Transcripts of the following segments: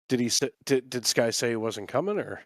Did he say, did Sky say he wasn't coming, or?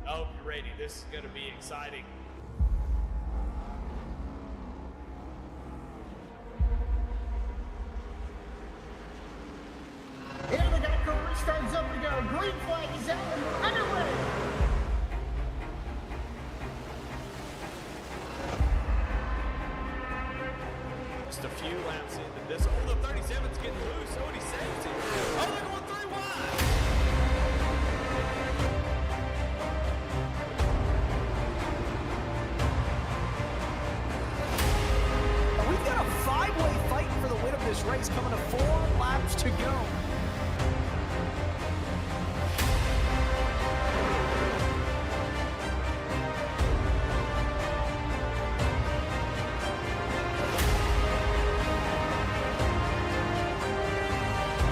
I hope you're ready. This is going to be exciting. Here the ARCA restart's up to go. Green flag is out and underway. Just a few laps into this. Oh, the 37's getting loose. Oh, and he saves it. Oh, they're going 3 wide. We've got a 5-way fight for the win of this race, coming to 4 laps to go.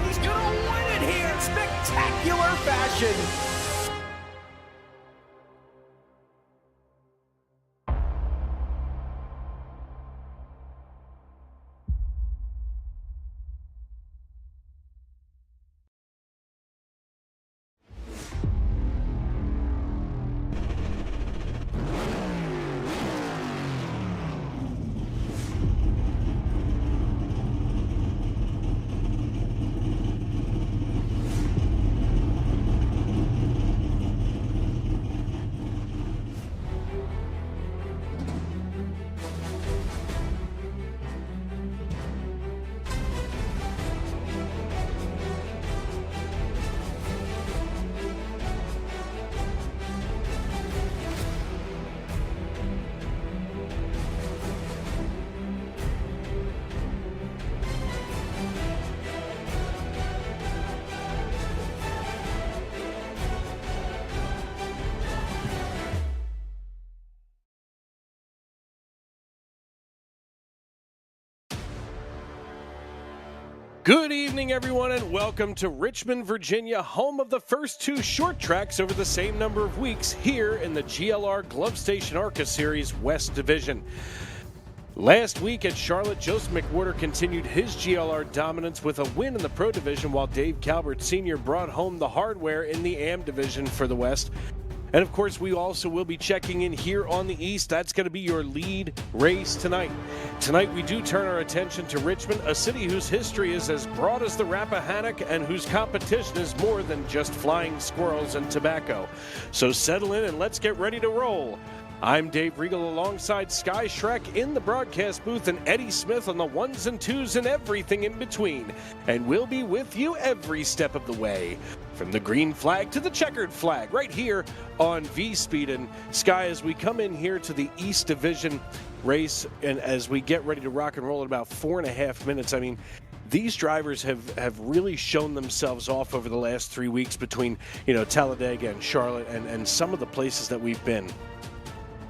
He's gonna win it here in spectacular fashion. Good evening, everyone, and welcome to Richmond, Virginia, home of the first two short tracks over the same number of weeks here in the GLR Glove Station ARCA Series West Division. Last week at Charlotte, Joseph McWhorter continued his GLR dominance with a win in the Pro Division, while Dave Calvert Sr. brought home the hardware in the AM Division for the West. And of course, we also will be checking in here on the East. That's going to be your lead race tonight. Tonight, we do turn our attention to Richmond, a city whose history is as broad as the Rappahannock and whose competition is more than just flying squirrels and tobacco. So settle in and let's get ready to roll. I'm Dave Regal alongside Sky Shrek in the broadcast booth and Eddie Smith on the ones and twos and everything in between. And we'll be with you every step of the way. From the green flag to the checkered flag, right here on V-Speed. And Sky, as we come in here to the East Division race, and as we get ready to rock and roll in about 4.5 minutes, I mean, these drivers have really shown themselves off over the last 3 weeks between, Talladega and Charlotte and some of the places that we've been.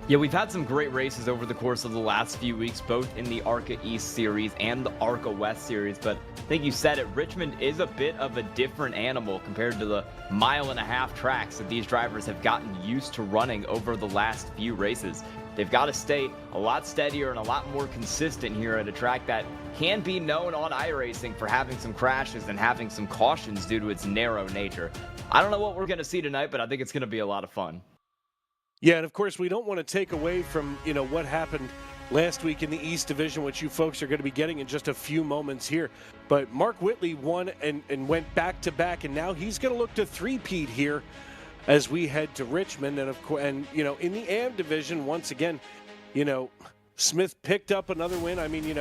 Yeah, we've had some great races over the course of the last few weeks, both in the ARCA East Series and the ARCA West Series. But I think you said it, Richmond is a bit of a different animal compared to the 1.5 mile tracks that these drivers have gotten used to running over the last few races. They've got to stay a lot steadier and a lot more consistent here at a track that can be known on iRacing for having some crashes and having some cautions due to its narrow nature. I don't know what we're going to see tonight, but I think it's going to be a lot of fun. Yeah, and of course, we don't want to take away from, what happened last week in the East Division, which you folks are going to be getting in just a few moments here. But Mark Whitley won and went back-to-back, and now he's going to look to three-peat here as we head to Richmond. And, in the AM Division, once again, Smith picked up another win. I mean,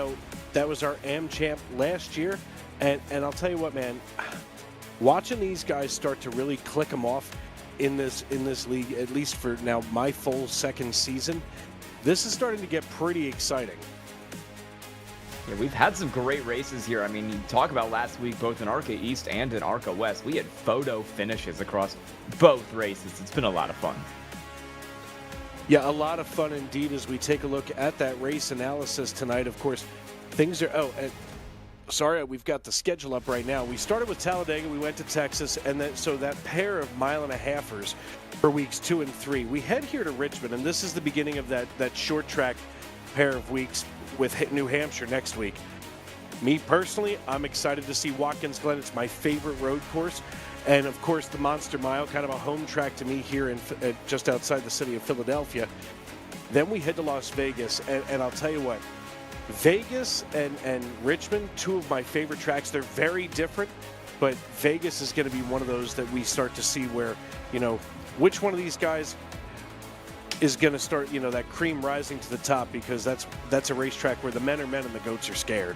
that was our AM champ last year. And I'll tell you what, man, watching these guys start to really click them off in this league, at least for now my full second season, this is starting to get pretty exciting. Yeah, we've had some great races here. I mean, you talk about last week, both in ARCA East and in ARCA West, we had photo finishes across both races. It's been a lot of fun. Yeah, a lot of fun indeed as we take a look at that race analysis tonight. Of course, things are, sorry, we've got the schedule up right now. We started with Talladega, we went to Texas, and then so that pair of 1.5-milers for weeks 2 and 3. We head here to Richmond, and this is the beginning of that short track pair of weeks with New Hampshire next week. Me personally, I'm excited to see Watkins Glen. It's my favorite road course. And of course, the Monster Mile, kind of a home track to me here in just outside the city of Philadelphia. Then we head to Las Vegas, and I'll tell you what, Vegas and Richmond, two of my favorite tracks. They're very different, but Vegas is going to be one of those that we start to see where, which one of these guys is going to start, that cream rising to the top, because that's a racetrack where the men are men and the goats are scared.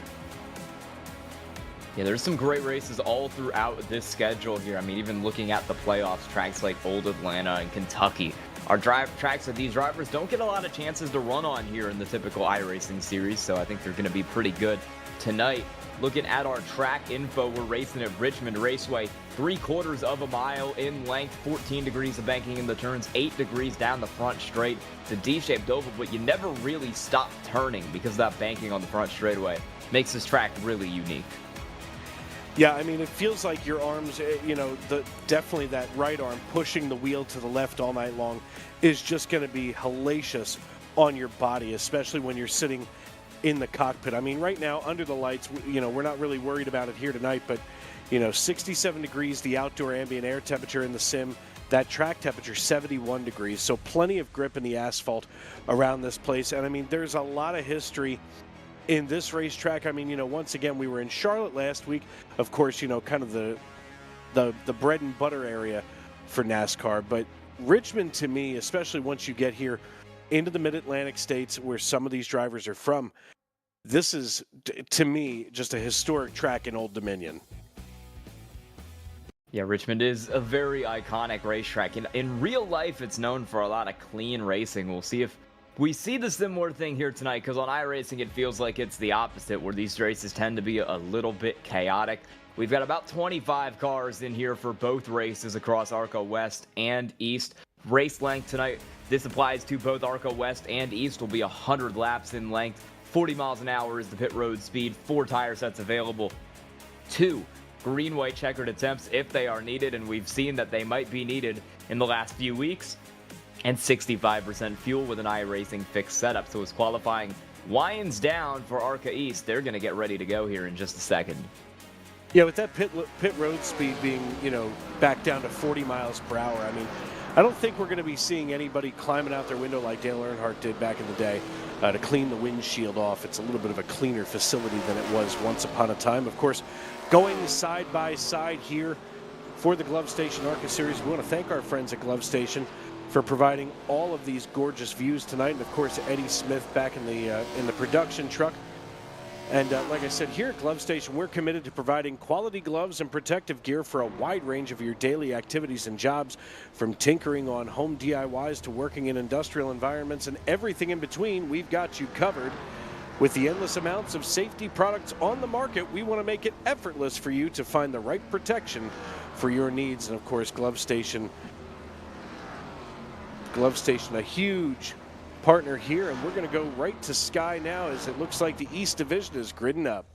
Yeah, there's some great races all throughout this schedule here. I mean, even looking at the playoffs, tracks like Old Atlanta and Kentucky are tracks that these drivers don't get a lot of chances to run on here in the typical iRacing series, so I think they're going to be pretty good tonight. Looking at our track info, we're racing at Richmond Raceway, 3/4 mile in length, 14 degrees of banking in the turns, 8 degrees down the front straight. It's a D-shaped oval, but you never really stop turning because of that banking on the front straightaway. Makes this track really unique. Yeah, I mean, it feels like your arms, definitely that right arm pushing the wheel to the left all night long is just going to be hellacious on your body, especially when you're sitting in the cockpit. I mean, right now, under the lights, we're not really worried about it here tonight, but, 67 degrees, the outdoor ambient air temperature in the sim, that track temperature, 71 degrees. So plenty of grip in the asphalt around this place. And, I mean, there's a lot of history in this racetrack. I mean, once again, we were in Charlotte last week. Of course, kind of the bread and butter area for NASCAR. But Richmond, to me, especially once you get here into the mid-Atlantic states where some of these drivers are from, this is, to me, just a historic track in Old Dominion. Yeah, Richmond is a very iconic racetrack. In real life, it's known for a lot of clean racing. We'll see if we see the similar thing here tonight, because on iRacing, it feels like it's the opposite, where these races tend to be a little bit chaotic. We've got about 25 cars in here for both races across ARCA West and East. Race length tonight, this applies to both ARCA West and East, will be 100 laps in length. 40 miles an hour is the pit road speed, 4 tire sets available. 2 green white checkered attempts if they are needed, and we've seen that they might be needed in the last few weeks, and 65% fuel with an iRacing fixed setup. So as qualifying winds down for ARCA East, they're going to get ready to go here in just a second. Yeah, with that pit road speed being, back down to 40 miles per hour, I mean, I don't think we're going to be seeing anybody climbing out their window like Dale Earnhardt did back in the day to clean the windshield off. It's a little bit of a cleaner facility than it was once upon a time. Of course, going side by side here for the Glove Station ARCA Series, we want to thank our friends at Glove Station for providing all of these gorgeous views tonight, and of course Eddie Smith back in the production truck. And like I said, here at Glove Station, we're committed to providing quality gloves and protective gear for a wide range of your daily activities and jobs, from tinkering on home DIYs to working in industrial environments and everything in between. We've got you covered. With the endless amounts of safety products on the market, we want to make it effortless for you to find the right protection for your needs. And of course, Glove Station, a huge partner here, and we're going to go right to Sky now as it looks like the East Division is gridding up.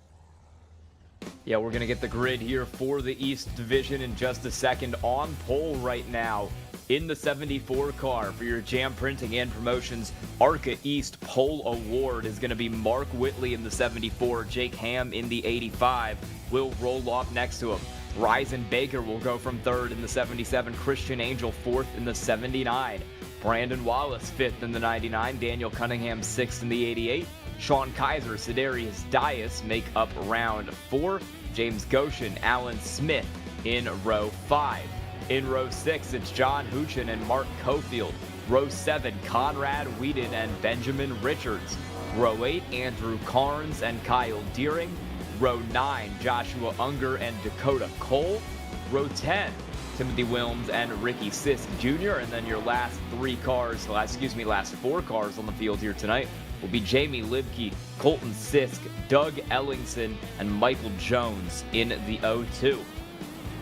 Yeah, we're going to get the grid here for the East Division in just a second. On pole right now in the 74 car for your Jam Printing and Promotions ARCA East Pole Award is going to be Mark Whitley in the 74. Jake Ham in the 85 will roll off next to him. Ryzen Baker will go from third in the 77. Christian Angel fourth in the 79. Brandon Wallace 5th in the 99, Daniel Cunningham 6th in the 88, Sean Kaiser, Sidarius Dias make up round 4, James Goshen, Alan Smith in row 5. In row 6, it's John Huchin and Mark Cofield. Row 7, Conrad Whedon and Benjamin Richards. Row 8, Andrew Carnes and Kyle Deering. Row 9, Joshua Unger and Dakota Cole. Row 10, Timothy Wilms and Ricky Sisk Jr. And then your last last 4 cars on the field here tonight will be Jamie Libke, Colton Sisk, Doug Ellingson, and Michael Jones in the 02.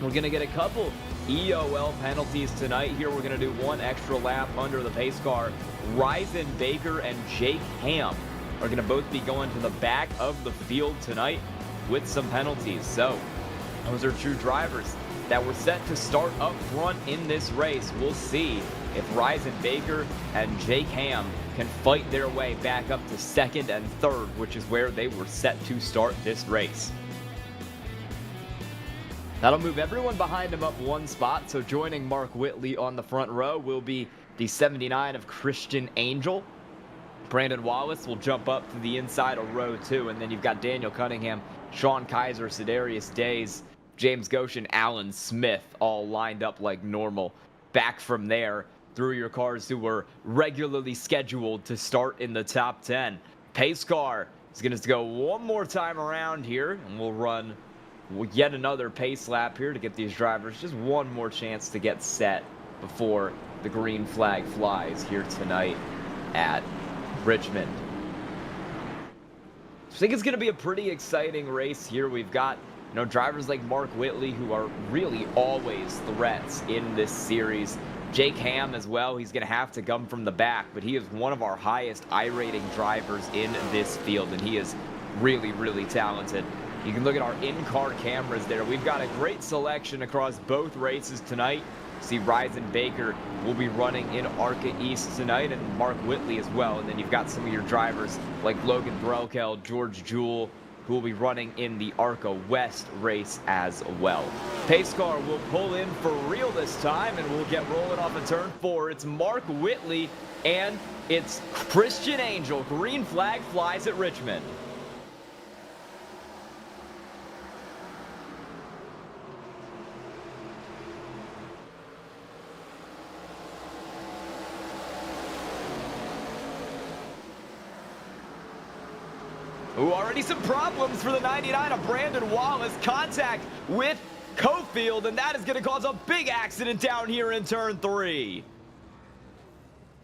We're going to get a couple EOL penalties tonight here. We're going to do 1 extra lap under the pace car. Ryzen Baker and Jake Ham are going to both be going to the back of the field tonight with some penalties. So those are true drivers that were set to start up front in this race. We'll see if Ryzen Baker and Jake Ham can fight their way back up to second and third, which is where they were set to start this race. That'll move everyone behind him up 1 spot. So joining Mark Whitley on the front row will be the 79 of Christian Angel. Brandon Wallace will jump up to the inside of row 2, and then you've got Daniel Cunningham, Sean Kaiser, Sidarius Days, James Goshen, Alan Smith, all lined up like normal. Back from there through your cars who were regularly scheduled to start in the top 10. Pace car is going to go one more time around here, and we'll run yet another pace lap here to get these drivers just one more chance to get set before the green flag flies here tonight at Richmond. I think it's going to be a pretty exciting race here. We've got drivers like Mark Whitley, who are really always threats in this series. Jake Ham as well. He's going to have to come from the back, but he is one of our highest I-rating drivers in this field, and he is really, really talented. You can look at our in-car cameras there. We've got a great selection across both races tonight. See, Ryzen Baker will be running in ARCA East tonight, and Mark Whitley as well. And then you've got some of your drivers like Logan Threlkel, George Jewell, who will be running in the ARCA West race as well. Pace car will pull in for real this time, and we'll get rolling off of turn 4. It's Mark Whitley, and it's Christian Angel. Green flag flies at Richmond. Ooh, already some problems for the 99 of Brandon Wallace. Contact with Cofield, and that is going to cause a big accident down here in turn 3.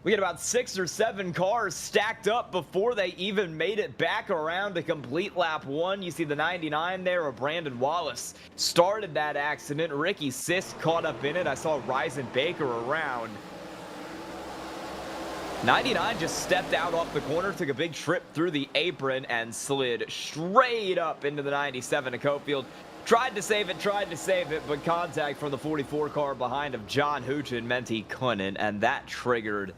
We get about 6 or 7 cars stacked up before they even made it back around to complete lap 1. You see the 99 there of Brandon Wallace started that accident. Ricky Sisk caught up in it. I saw Ryzen Baker around. 99 just stepped out off the corner, took a big trip through the apron, and slid straight up into the 97 of Cofield. Tried to save it, but contact from the 44 car behind of John Huchin meant he couldn't, and that triggered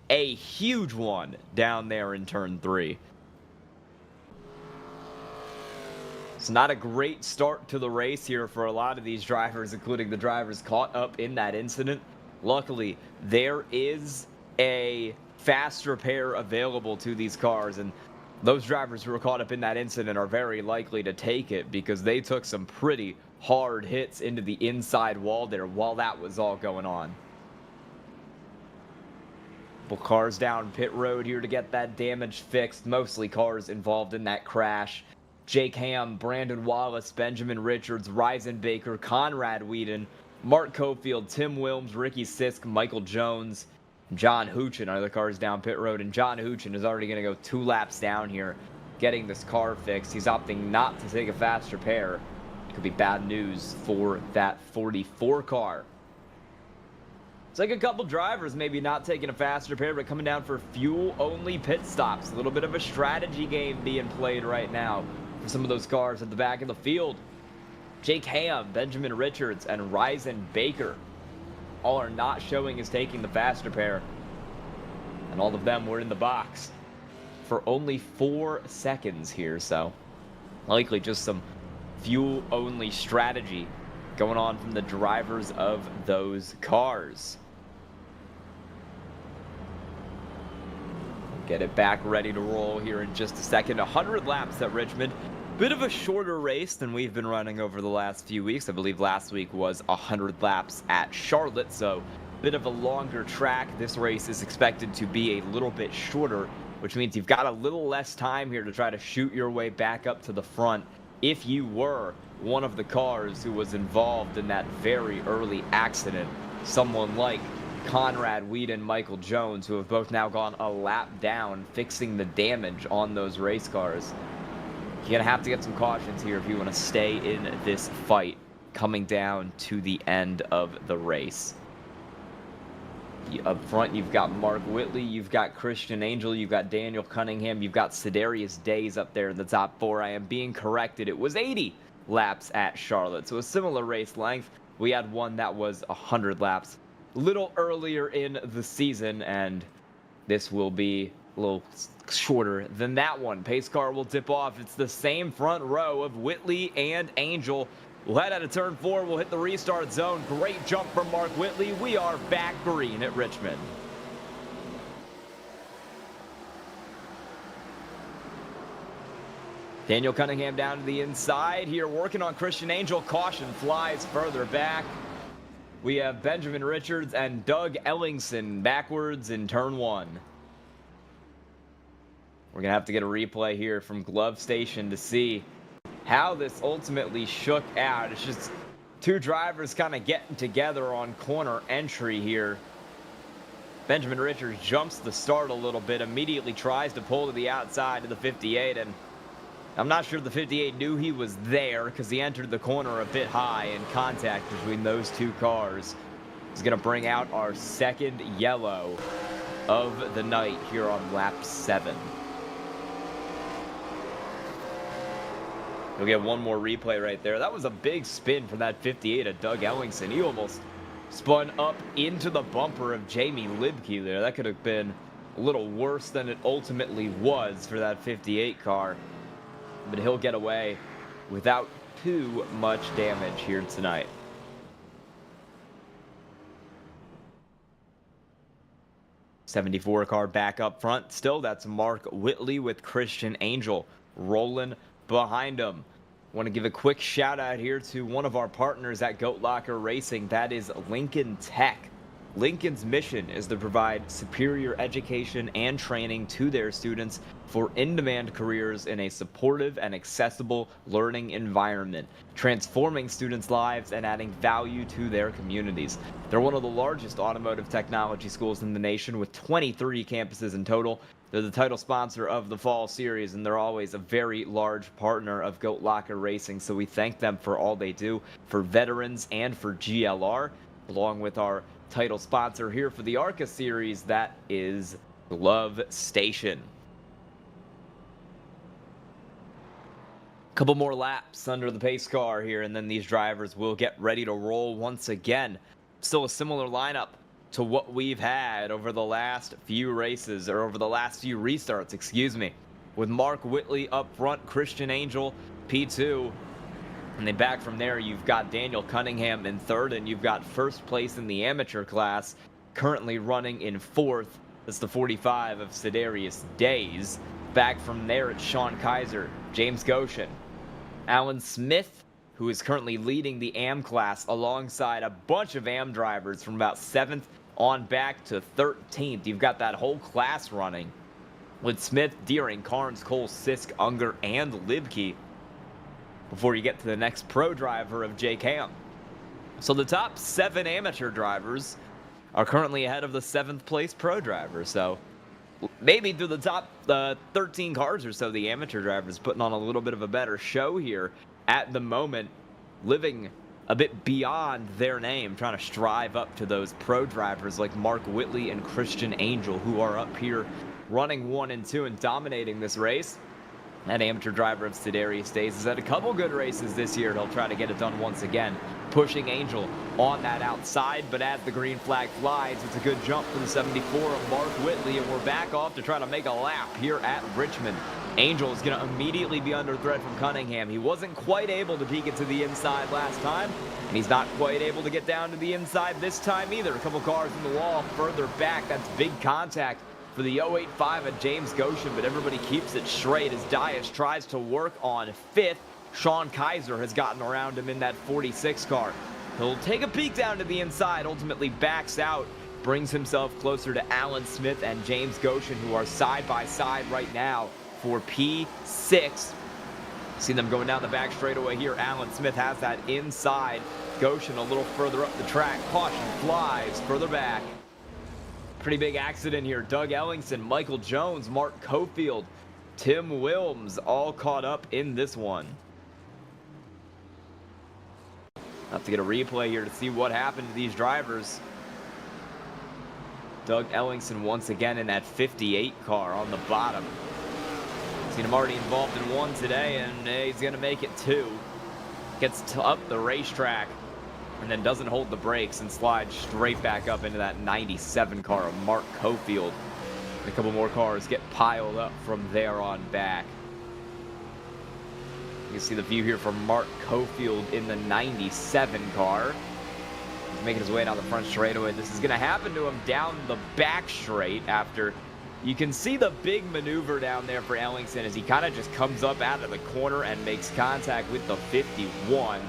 a huge one down there in turn 3. It's not a great start to the race here for a lot of these drivers, including the drivers caught up in that incident. Luckily, there is a fast repair available to these cars, and those drivers who were caught up in that incident are very likely to take it because they took some pretty hard hits into the inside wall there while that was all going on. Couple cars down pit road here to get that damage fixed, mostly cars involved in that crash. Jake Ham, Brandon Wallace, Benjamin Richards, Ryzen Baker, Conrad Whedon, Mark Cofield, Tim Wilms, Ricky Sisk, Michael Jones, John Huchin are the cars down pit road, and John Huchin is already going to go 2 laps down here getting this car fixed. He's opting not to take a fast repair. Could be bad news for that 44 car. It's like a couple drivers maybe not taking a fast repair, but coming down for fuel-only pit stops. A little bit of a strategy game being played right now for some of those cars at the back of the field. Jake Ham, Benjamin Richards, and Ryzen Baker all are not showing as taking the fast repair, and all of them were in the box for only 4 seconds here, so likely just some fuel-only strategy going on from the drivers of those cars. Get it back ready to roll here in just a second. 100 laps at Richmond. Bit of a shorter race than we've been running over the last few weeks. I believe last week was 100 laps at Charlotte, so bit of a longer track. This race is expected to be a little bit shorter, which means you've got a little less time here to try to shoot your way back up to the front if you were one of the cars who was involved in that very early accident. Someone like Conrad Whedon, Michael Jones, who have both now gone a lap down fixing the damage on those race cars. You're going to have to get some cautions here if you want to stay in this fight coming down to the end of the race. Up front, you've got Mark Whitley, you've got Christian Angel, you've got Daniel Cunningham, you've got Sedarius Days up there in the top 4. I am being corrected. It was 80 laps at Charlotte, so a similar race length. We had one that was 100 laps a little earlier in the season, and this will be a little shorter than that one. Pace car will dip off. It's the same front row of Whitley and Angel. We'll head out of turn 4. We'll hit the restart zone. Great jump from Mark Whitley. We are back green at Richmond. Daniel Cunningham down to the inside here, working on Christian Angel. Caution flies further back. We have Benjamin Richards and Doug Ellingson backwards in turn 1. We're going to have to get a replay here from Glove Station to see how this ultimately shook out. It's just 2 drivers kind of getting together on corner entry here. Benjamin Richards jumps the start a little bit, immediately tries to pull to the outside of the 58, and I'm not sure the 58 knew he was there because he entered the corner a bit high, and contact between those 2 cars is going to bring out our second yellow of the night here on lap 7. We'll get one more replay right there. That was a big spin for that 58 of Doug Ellingson. He almost spun up into the bumper of Jamie Libke there. That could have been a little worse than it ultimately was for that 58 car. But he'll get away without too much damage here tonight. '74 car back up front. Still, that's Mark Whitley with Christian Angel rolling behind him. Want to give a quick shout out here to one of our partners at Goat Locker Racing. That is Lincoln Tech. Lincoln's mission is to provide superior education and training to their students for in-demand careers in a supportive and accessible learning environment, transforming students' lives and adding value to their communities. They're one of the largest automotive technology schools in the nation with 23 campuses in total. They're the title sponsor of the fall series, and they're always a very large partner of Goat Locker Racing, so we thank them for all they do for veterans and for GLR, along with our title sponsor here for the ARCA series, that is Glove Station. Couple more laps under the pace car here, and then these drivers will get ready to roll once again. Still a similar lineup to what we've had over the last few races, or over the last few restarts, excuse me. With Mark Whitley up front, Christian Angel, P2. And then back from there, you've got Daniel Cunningham in third, and you've got first place in the amateur class, currently running in fourth. That's the 45 of Sedarius Days. Back from there, it's Sean Kaiser, James Goshen, Alan Smith, who is currently leading the AM class alongside a bunch of AM drivers from about 7th on back to 13th. You've got that whole class running with Smith, Deering, Carnes, Cole, Sisk, Unger, and Libke before you get to the next pro driver of Jake Ham. So the top 7 amateur drivers are currently ahead of the 7th place pro driver. So maybe through the top 13 cars or so, the amateur drivers putting on a little bit of a better show here at the moment, living a bit beyond their name, trying to strive up to those pro drivers like Mark Whitley and Christian Angel, who are up here running 1 and 2 and dominating this race. That amateur driver of Sedarius Days has had a couple good races this year. He'll try to get it done once again, pushing Angel on that outside, but as the green flag flies, it's a good jump for the 74 of Mark Whitley, and we're back off to try to make a lap here at Richmond. Angel is going to immediately be under threat from Cunningham. He wasn't quite able to peek it to the inside last time, and he's not quite able to get down to the inside this time either. A couple cars in the wall further back. That's big contact for the 085 of James Goshen, but everybody keeps it straight as Dias tries to work on 5th. Sean Kaiser has gotten around him in that 46 car. He'll take a peek down to the inside, ultimately backs out, brings himself closer to Alan Smith and James Goshen, who are side by side right now for P6. See them going down the back straightaway here. Alan Smith has that inside. Goshen a little further up the track. Caution flies further back. Pretty big accident here. Doug Ellingson, Michael Jones, Mark Cofield, Tim Wilms, all caught up in this one. Have to get a replay here to see what happened to these drivers. Doug Ellingson once again in that 58 car on the bottom. Seen him already involved in 1 today, and he's going to make it 2. Gets up the racetrack and then doesn't hold the brakes and slides straight back up into that 97 car of Mark Cofield. And a couple more cars get piled up from there on back. You can see the view here from Mark Cofield in the 97 car. He's making his way down the front straightaway. This is going to happen to him down the back straight after you can see the big maneuver down there for Ellingson as he kind of just comes up out of the corner and makes contact with the 51.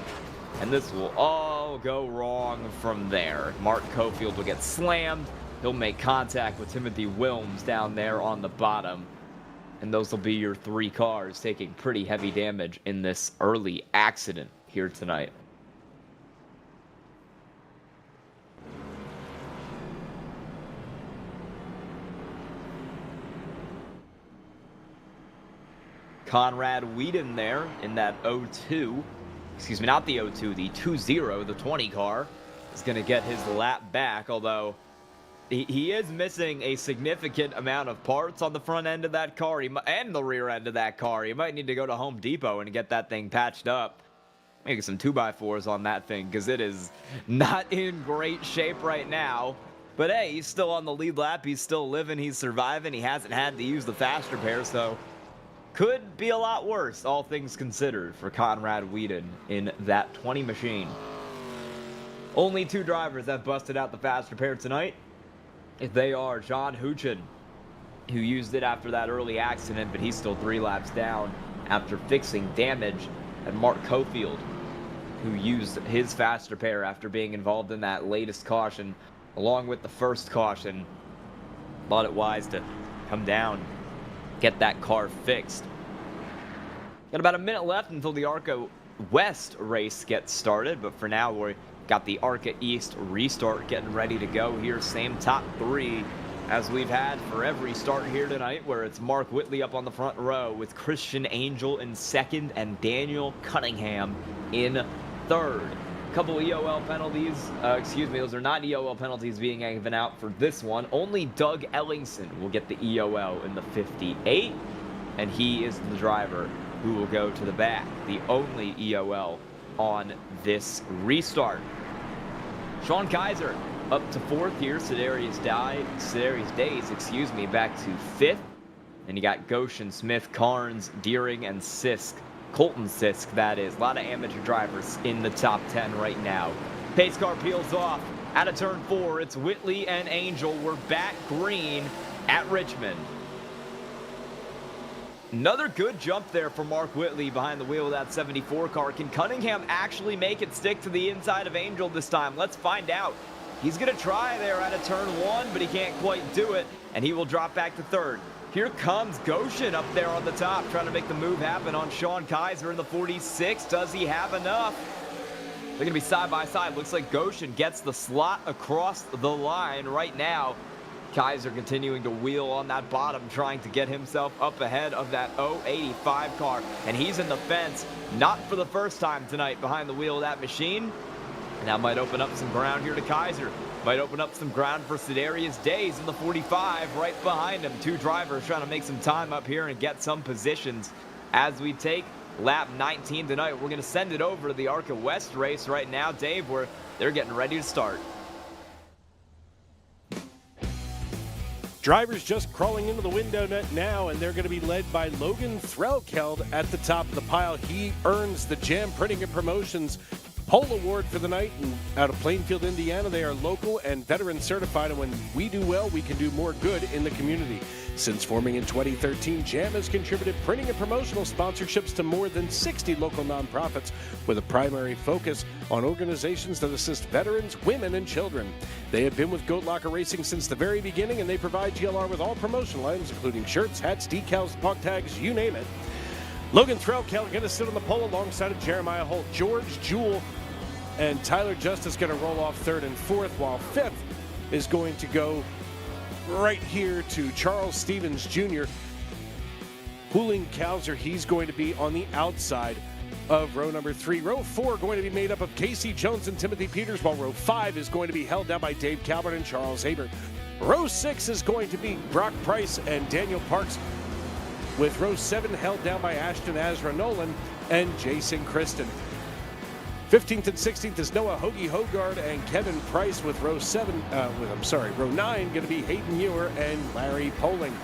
And this will all go wrong from there. Mark Cofield will get slammed. He'll make contact with Timothy Wilms down there on the bottom. And those will be your 3 cars taking pretty heavy damage in this early accident here tonight. Conrad Whedon there in that 02. Excuse me, not the 02, the 20, the 20 car, is going to get his lap back, although he is missing a significant amount of parts on the front end of that car and the rear end of that car. He might need to go to Home Depot and get that thing patched up. Maybe some 2x4s on that thing, because it is not in great shape right now. But hey, he's still on the lead lap. He's still living. He's surviving. He hasn't had to use the fast repair, so could be a lot worse, all things considered, for Conrad Whedon in that 20 machine. Only 2 drivers have busted out the fast repair tonight. They are John Huchin, who used it after that early accident, but he's still 3 laps down after fixing damage, and Mark Cofield, who used his fast repair after being involved in that latest caution, along with the first caution. Thought it wise to come down, get that car fixed. Got about a minute left until the ARCA West race gets started, but for now we got the ARCA East restart getting ready to go here. Same top 3 as we've had for every start here tonight, where it's Mark Whitley up on the front row with Christian Angel in 2nd and Daniel Cunningham in 3rd. Couple EOL penalties, those are not EOL penalties being given out for this one. Only Doug Ellingson will get the EOL in the 58, and he is the driver who will go to the back, the only EOL on this restart. Sean Kaiser up to 4th here, Sedarius Days, back to 5th. And you got Goshen, Smith, Carnes, Deering, and Sisk. Colton Sisk, that is. A lot of amateur drivers in the top 10 right now. Pace car peels off out of turn 4. It's Whitley and Angel. We're back green at Richmond. Another good jump there for Mark Whitley behind the wheel of that 74 car. Can Cunningham actually make it stick to the inside of Angel this time? Let's find out. He's going to try there out of turn 1, but he can't quite do it, and he will drop back to 3rd. Here comes Goshen up there on the top, trying to make the move happen on Sean Kaiser in the 46. Does he have enough? They're going to be side by side. Looks like Goshen gets the slot across the line right now. Kaiser continuing to wheel on that bottom, trying to get himself up ahead of that 085 car. And he's in the fence, not for the first time tonight, behind the wheel of that machine. And that might open up some ground here to Kaiser. Might open up some ground for Sedarius Days in the 45 right behind him. 2 drivers trying to make some time up here and get some positions as we take lap 19 tonight. We're going to send it over to the ARCA West race right now, Dave, where they're getting ready to start. Drivers just crawling into the window net now, and they're going to be led by Logan Threlkeld at the top of the pile. He earns the Jam Printing and Promotions Pole Award for the night. And out of Plainfield, Indiana, they are local and veteran certified, and when we do well, we can do more good in the community. Since forming in 2013, Jam has contributed printing and promotional sponsorships to more than 60 local nonprofits with a primary focus on organizations that assist veterans, women, and children. They have been with Goat Locker Racing since the very beginning, and they provide GLR with all promotional items, including shirts, hats, decals, puck tags, you name it. Logan Threlkeld going to sit on the pole alongside of Jeremiah Holt. George Jewell and Tyler Justice going to roll off 3rd and 4th, while 5th is going to go right here to Charles Stevens Jr. Pooling Kauser, he's going to be on the outside of row number 3. Row 4 going to be made up of Casey Jones and Timothy Peters, while row 5 is going to be held down by Dave Calvert and Charles Habert. Row 6 is going to be Brock Price and Daniel Parks, with row 7 held down by Ashton Azra Nolan and Jason Kristen. 15th and 16th is Noah Hoagie Hogard and Kevin Price, with row 9 going to be Hayden Muir and Larry Poling.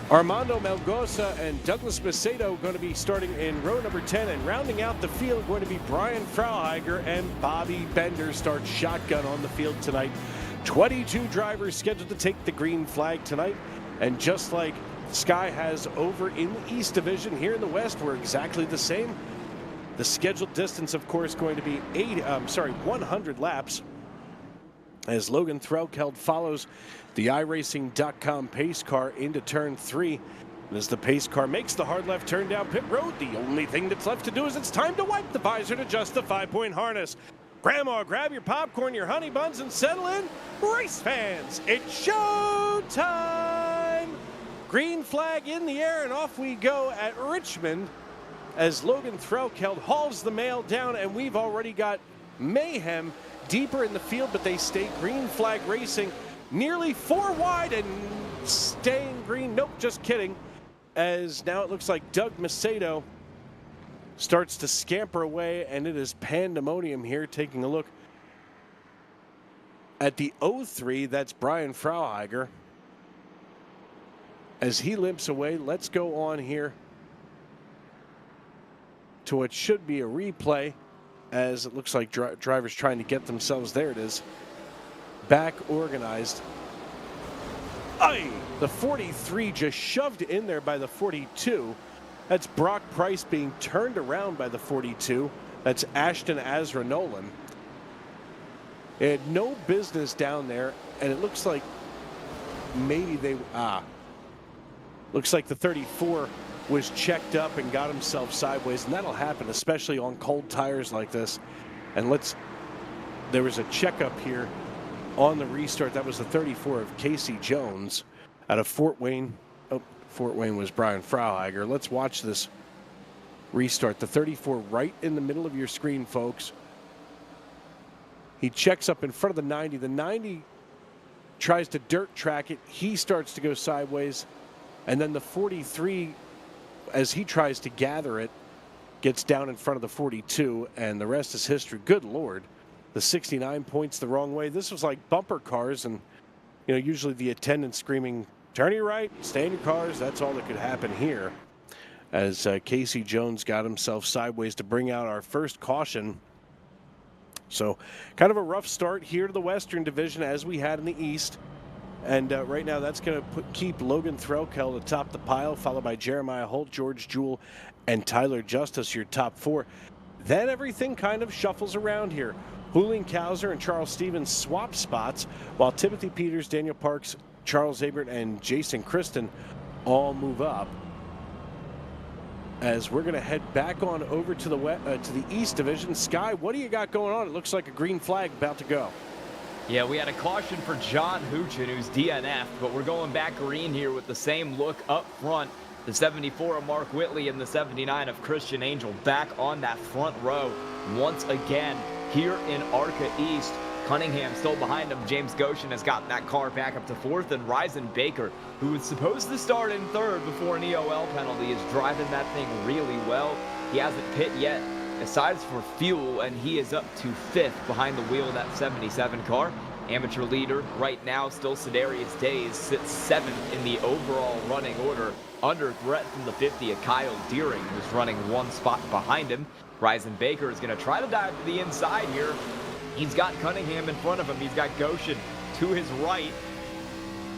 Armando Melgoza and Douglas Macedo going to be starting in row number 10, and rounding out the field going to be Brian Frauheiger and Bobby Bender start shotgun on the field tonight. 22 drivers scheduled to take the green flag tonight, and just like Sky has over in the East Division, here in the West we're exactly the same. The scheduled distance, of course, going to be 100 laps, as Logan Threlkeld follows the iRacing.com pace car into turn 3. And as the pace car makes the hard left turn down pit road, the only thing that's left to do is it's time to wipe the visor and adjust the 5-point harness. Grandma, grab your popcorn, your honey buns, and settle in. Race fans, it's show time! Green flag in the air, and off we go at Richmond, as Logan Threlkeld hauls the mail down, and we've already got mayhem deeper in the field, but they stay green flag racing nearly 4 wide and staying green. Nope, just kidding. As now it looks like Doug Macedo starts to scamper away, and it is pandemonium here. Taking a look at the 03, that's Brian Frauheiger. As he limps away, let's go on here to what should be a replay, as it looks like drivers trying to get themselves, there it is, back organized. Aye! The 43 just shoved in there by the 42. That's Brock Price being turned around by the 42. That's Ashton Azra Nolan. They had no business down there, and it looks like maybe they, looks like the 34 was checked up and got himself sideways, and that'll happen, especially on cold tires like this. And there was a checkup here on the restart. That was the 34 of Casey Jones out of Fort Wayne. Oh, Fort Wayne was Brian Frauheiger. Let's watch this restart. The 34 right in the middle of your screen, folks. He checks up in front of the 90. The 90 tries to dirt track it. He starts to go sideways, and then the 43 as he tries to gather it, gets down in front of the 42, and the rest is history. Good Lord. The 69 points the wrong way. This was like bumper cars, and usually the attendant screaming, "Turn your right, stay in your cars." That's all that could happen here, as Casey Jones got himself sideways to bring out our first caution. So kind of a rough start here to the Western Division as we had in the East. And right now that's going to keep Logan Threlkel atop the pile, followed by Jeremiah Holt, George Jewell, and Tyler Justice, your top four. Then everything kind of shuffles around here. Julian Kauser and Charles Stevens swap spots, while Timothy Peters, Daniel Parks, Charles Abert, and Jason Kristen all move up. As we're going to head back on over to the East Division. Sky, what do you got going on? It looks like a green flag about to go. Yeah, we had a caution for John Huchin, who's DNF, but we're going back green here with the same look up front. The 74 of Mark Whitley and the 79 of Christian Angel back on that front row once again here in ARCA East. Cunningham still behind him. James Goshen has gotten that car back up to fourth, and Ryzen Baker, who was supposed to start in third before an EOL penalty, is driving that thing really well. He hasn't pit yet, aside for fuel, and he is up to fifth behind the wheel of that 77 car. Amateur leader right now, still Sedarius Days, sits seventh in the overall running order. Under threat from the 50 of Kyle Deering, who's running one spot behind him. Ryzen Baker is going to try to dive to the inside here. He's got Cunningham in front of him. He's got Goshen to his right.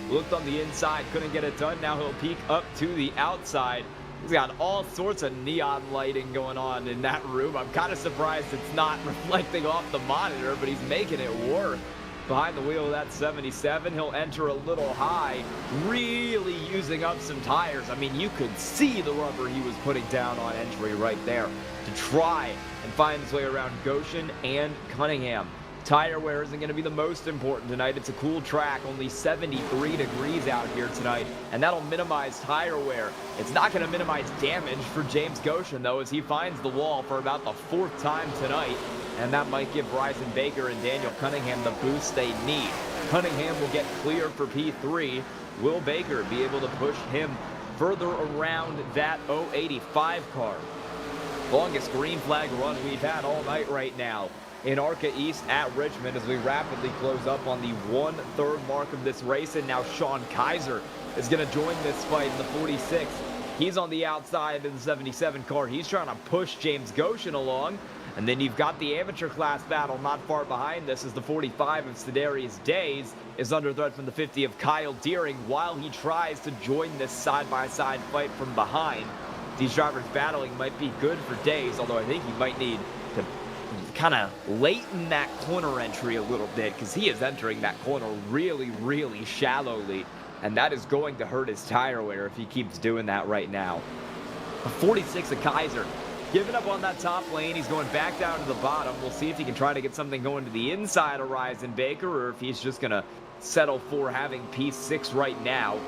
Looked on the inside, couldn't get it done. Now he'll peek up to the outside. He's got all sorts of neon lighting going on in that room. I'm kind of surprised it's not reflecting off the monitor, but he's making it work. Behind the wheel of that 77, he'll enter a little high, really using up some tires. I mean, you could see the rubber he was putting down on entry right there to try and find his way around Goshen and Cunningham. Tire wear isn't going to be the most important tonight. It's a cool track, only 73 degrees out here tonight, and that'll minimize tire wear. It's not going to minimize damage for James Goshen, though, as he finds the wall for about the fourth time tonight, and that might give Ryzen Baker and Daniel Cunningham the boost they need. Cunningham will get clear for P3. Will Baker be able to push him further around that 085 car? Longest green flag run we've had all night right now in ARCA East at Richmond, as we rapidly close up on the 1/3 mark of this race. And now Sean Kaiser is going to join this fight in the 46. He's on the outside in the 77 car. He's trying to push James Goshen along. And then you've got the amateur class battle not far behind this, as the 45 of Sedarius Days is under threat from the 50 of Kyle Deering while he tries to join this side-by-side fight from behind. These drivers battling might be good for Days, although I think he might need to kind of lighten that corner entry a little bit, because he is entering that corner really, really shallowly, and that is going to hurt his tire wear if he keeps doing that right now. A 46 of Kaiser giving up on that top lane. He's going back down to the bottom. We'll see if he can try to get something going to the inside of Ryzen Baker, or if he's just going to settle for having P6 right now.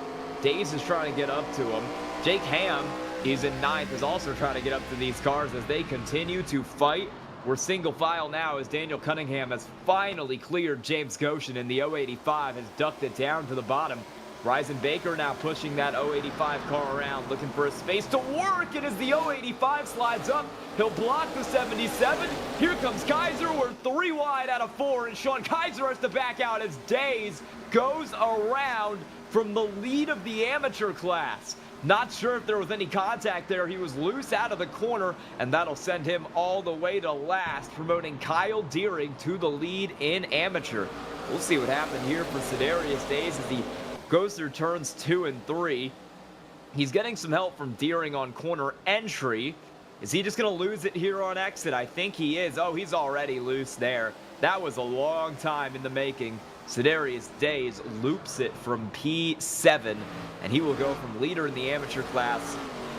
Days is trying to get up to him. Jake Ham is in ninth, is also trying to get up to these cars as they continue to fight. We're single file now as Daniel Cunningham has finally cleared James Goshen in the 085, has ducked it down to the bottom. Ryzen Baker now pushing that 085 car around, looking for a space to work, and as the 085 slides up, he'll block the 77. Here comes Kaiser. We're 3 wide out of 4, and Sean Kaiser has to back out as Days goes around from the lead of the amateur class. Not sure if there was any contact there. He was loose out of the corner, and that'll send him all the way to last, promoting Kyle Deering to the lead in amateur. We'll see what happened here for Sedarius Days as he goes through turns 2 and 3. He's getting some help from Deering on corner entry. Is he just going to lose it here on exit? I think he is. Oh, he's already loose there. That was a long time in the making. Sedarius Days loops it from P7, and he will go from leader in the amateur class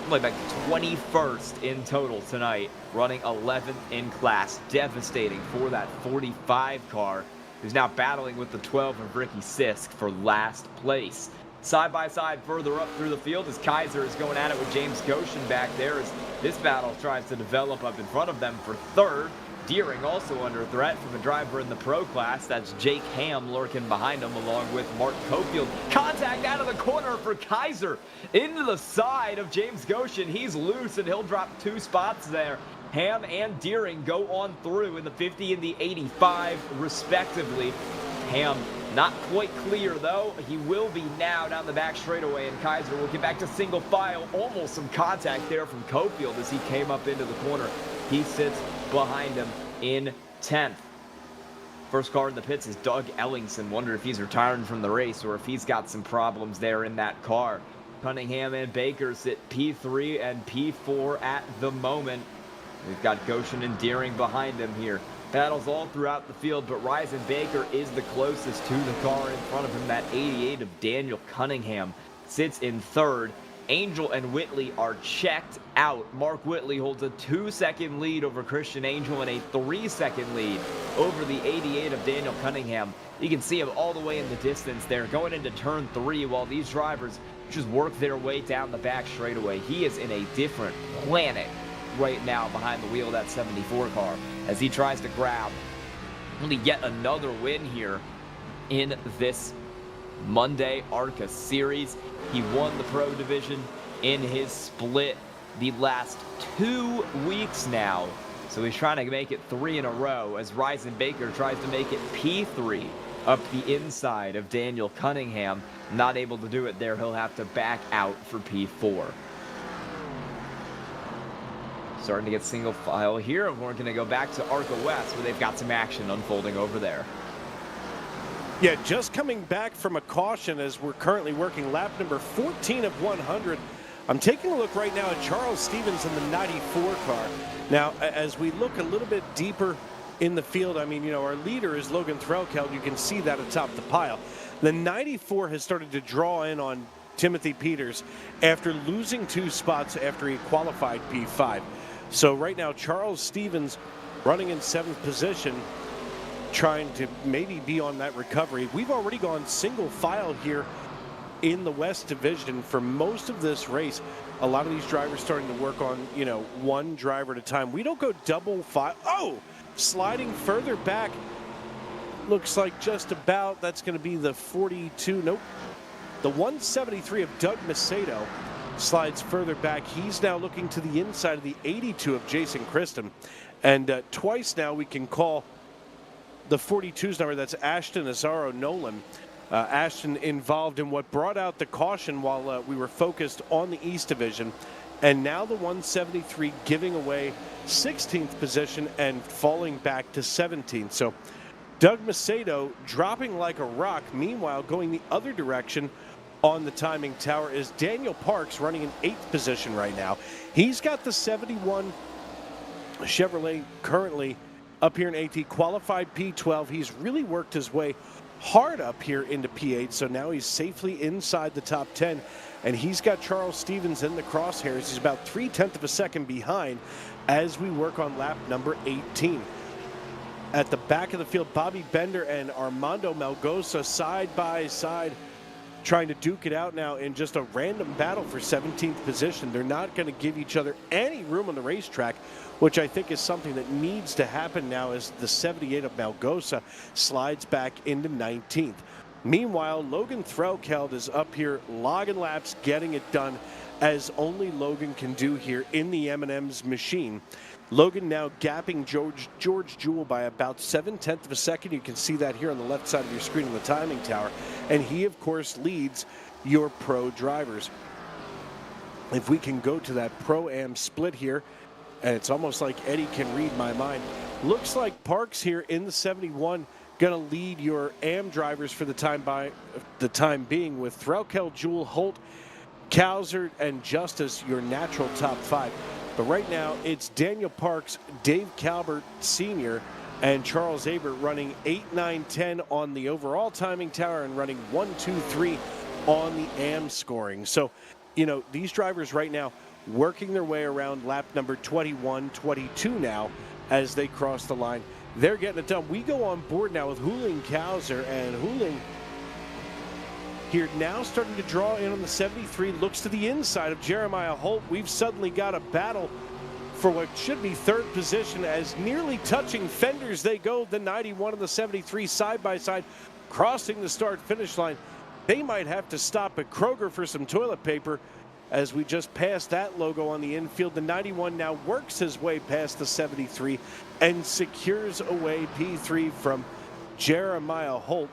like back to 21st in total tonight, running 11th in class. Devastating for that 45 car, who's now battling with the 12 of Ricky Sisk for last place. Side by side further up through the field as Kaiser is going at it with James Goshen back there as this battle tries to develop up in front of them for third. Deering also under threat from a driver in the pro class. That's Jake Ham lurking behind him along with Mark Cofield. Contact out of the corner for Kaiser into the side of James Goshen. He's loose and he'll drop 2 spots there. Ham and Deering go on through in the 50 and the 85 respectively. Ham not quite clear though. He will be now down the back straightaway, and Kaiser will get back to single file. Almost some contact there from Cofield as he came up into the corner. He sits behind him in 10th. First car in the pits is Doug Ellingson. Wonder if he's retiring from the race or if he's got some problems there in that car. Cunningham and Baker sit P3 and P4 at the moment. We've got Goshen and Deering behind him here. Battles all throughout the field, but Ryzen Baker is the closest to the car in front of him. That 88 of Daniel Cunningham sits in 3rd. Angel and Whitley are checked out. Mark Whitley holds a 2-second lead over Christian Angel and a 3-second lead over the 88 of Daniel Cunningham. You can see him all the way in the distance there going into turn 3 while these drivers just work their way down the back straightaway. He is in a different planet right now behind the wheel of that 74 car as he tries to grab really yet another win here in this Monday ARCA series. He won the pro division in his split the last 2 weeks now, so he's trying to make it 3 in a row as Ryzen Baker tries to make it P3 up the inside of Daniel Cunningham. Not able to do it there. He'll have to back out for P4. Starting to get single file here, and we're going to go back to ARCA West where they've got some action unfolding over there. Yeah, just coming back from a caution as we're currently working lap number 14 of 100. I'm taking a look right now at Charles Stevens in the 94 car. Now, as we look a little bit deeper in the field, I mean, you know, our leader is Logan Threlkeld. You can see that atop the pile. The 94 has started to draw in on Timothy Peters after losing 2 spots after he qualified P5. So right now, Charles Stevens running in 7th position, trying to maybe be on that recovery. We've already gone single file here in the West Division for most of this race. A lot of these drivers starting to work on, you know, 1 driver at a time. We don't go double file. Oh, sliding further back. Looks like just about that's going to be the 42. Nope. The 173 of Doug Macedo slides further back. He's now looking to the inside of the 82 of Jason Christen. And twice now we can call the 42's number. That's Ashton Azaro Nolan. Ashton involved in what brought out the caution while we were focused on the East Division. And now the 173 giving away 16th position and falling back to 17th. So Doug Macedo dropping like a rock. Meanwhile, going the other direction on the timing tower is Daniel Parks running in 8th position right now. He's got the 71 Chevrolet currently up here in AT, qualified P12. He's really worked his way hard up here into P8, so now he's safely inside the top 10, and he's got Charles Stevens in the crosshairs. He's about 0.3 of a second behind as we work on lap number 18. At the back of the field, Bobby Bender and Armando Melgoza side by side, trying to duke it out now in just a random battle for 17th position. They're not going to give each other any room on the racetrack, which I think is something that needs to happen now as the 78 of Melgoza slides back into 19th. Meanwhile, Logan Threlkeld is up here logging laps, getting it done as only Logan can do here in the M&M's machine. Logan now gapping George Jewell by about 0.7 of a second. You can see that here on the left side of your screen on the timing tower. And he, of course, leads your pro drivers. If we can go to that Pro-Am split here, and it's almost like Eddie can read my mind. Looks like Parks here in the 71 going to lead your AM drivers for the time being, with Threlkeld, Jewell, Holt, Cowser, and Justice your natural top 5. But right now, it's Daniel Parks, Dave Calvert Sr., and Charles Aber running 8, 9, 10 on the overall timing tower and running 1, 2, 3 on the AM scoring. So, you know, these drivers right now working their way around lap number 21, 22 now as they cross the line. They're getting it done. We go on board now with Huling Cowser, and Huling here now starting to draw in on the 73, looks to the inside of Jeremiah Holt. We've suddenly got a battle for what should be third position, as nearly touching fenders they go. The 91 and the 73 side by side, crossing the start finish line. They might have to stop at Kroger for some toilet paper, as we just passed that logo on the infield. The 91 now works his way past the 73 and secures away P3 from Jeremiah Holt.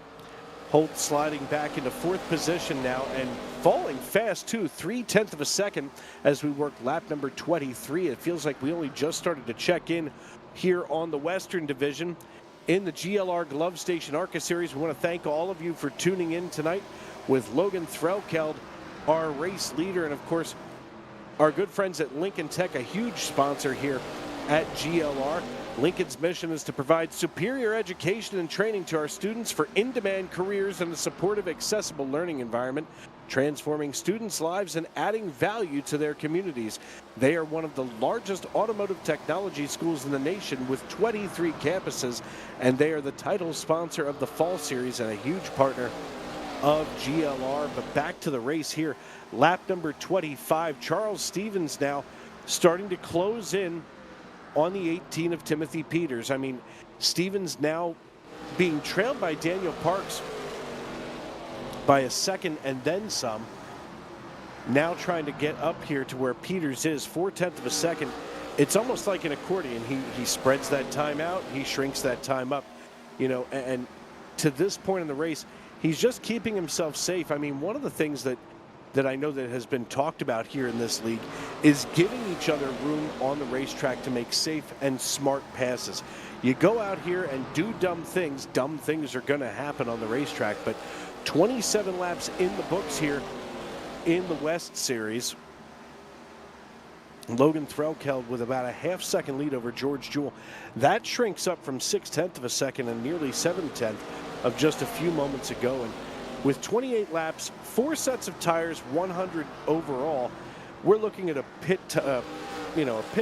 Holt sliding back into fourth position now and falling fast too, 0.3 of a second as we work lap number 23. It feels like we only just started to check in here on the Western Division in the GLR Glove Station ARCA Series. We want to thank all of you for tuning in tonight with Logan Threlkeld, our race leader, and of course our good friends at Lincoln Tech, a huge sponsor here at GLR. Lincoln's mission is to provide superior education and training to our students for in-demand careers in a supportive, accessible learning environment, transforming students' lives and adding value to their communities. They are one of the largest automotive technology schools in the nation with 23 campuses, and they are the title sponsor of the Fall Series and a huge partner of GLR. But back to the race here. Lap number 25. Charles Stevens now starting to close in on the 18 of Timothy Peters. I mean, Stevens now being trailed by Daniel Parks by a second and then some. Now trying to get up here to where Peters is, 0.4 of a second. It's almost like an accordion. He spreads that time out, he shrinks that time up, you know, and to this point in the race, he's just keeping himself safe. I mean, one of the things that I know that has been talked about here in this league is giving each other room on the racetrack to make safe and smart passes. You go out here and do dumb things are going to happen on the racetrack, but 27 laps in the books here in the West Series. Logan Threlkeld with about a half-second lead over George Jewell. That shrinks up from 0.6 of a second and nearly 0.7 of just a few moments ago. And with 28 laps, 4 sets of tires, 100 overall, we're looking at a pit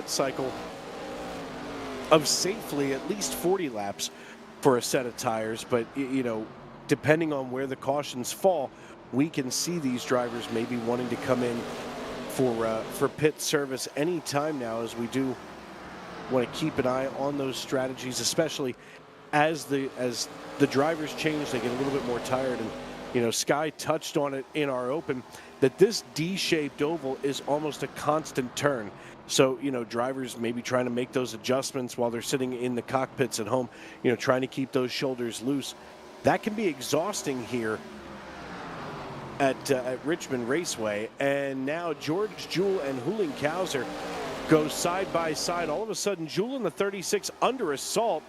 cycle of safely at least 40 laps for a set of tires. But you know, depending on where the cautions fall, we can see these drivers maybe wanting to come in for pit service any time now, as we do want to keep an eye on those strategies, especially as the drivers change, they get a little bit more tired. And you know, Sky touched on it in our open that this D-shaped oval is almost a constant turn. So, you know, drivers maybe trying to make those adjustments while they're sitting in the cockpits at home, you know, trying to keep those shoulders loose. That can be exhausting here at Richmond Raceway. And now George Jewell and Huling Kauser go side by side. All of a sudden, Jewell in the 36 under assault.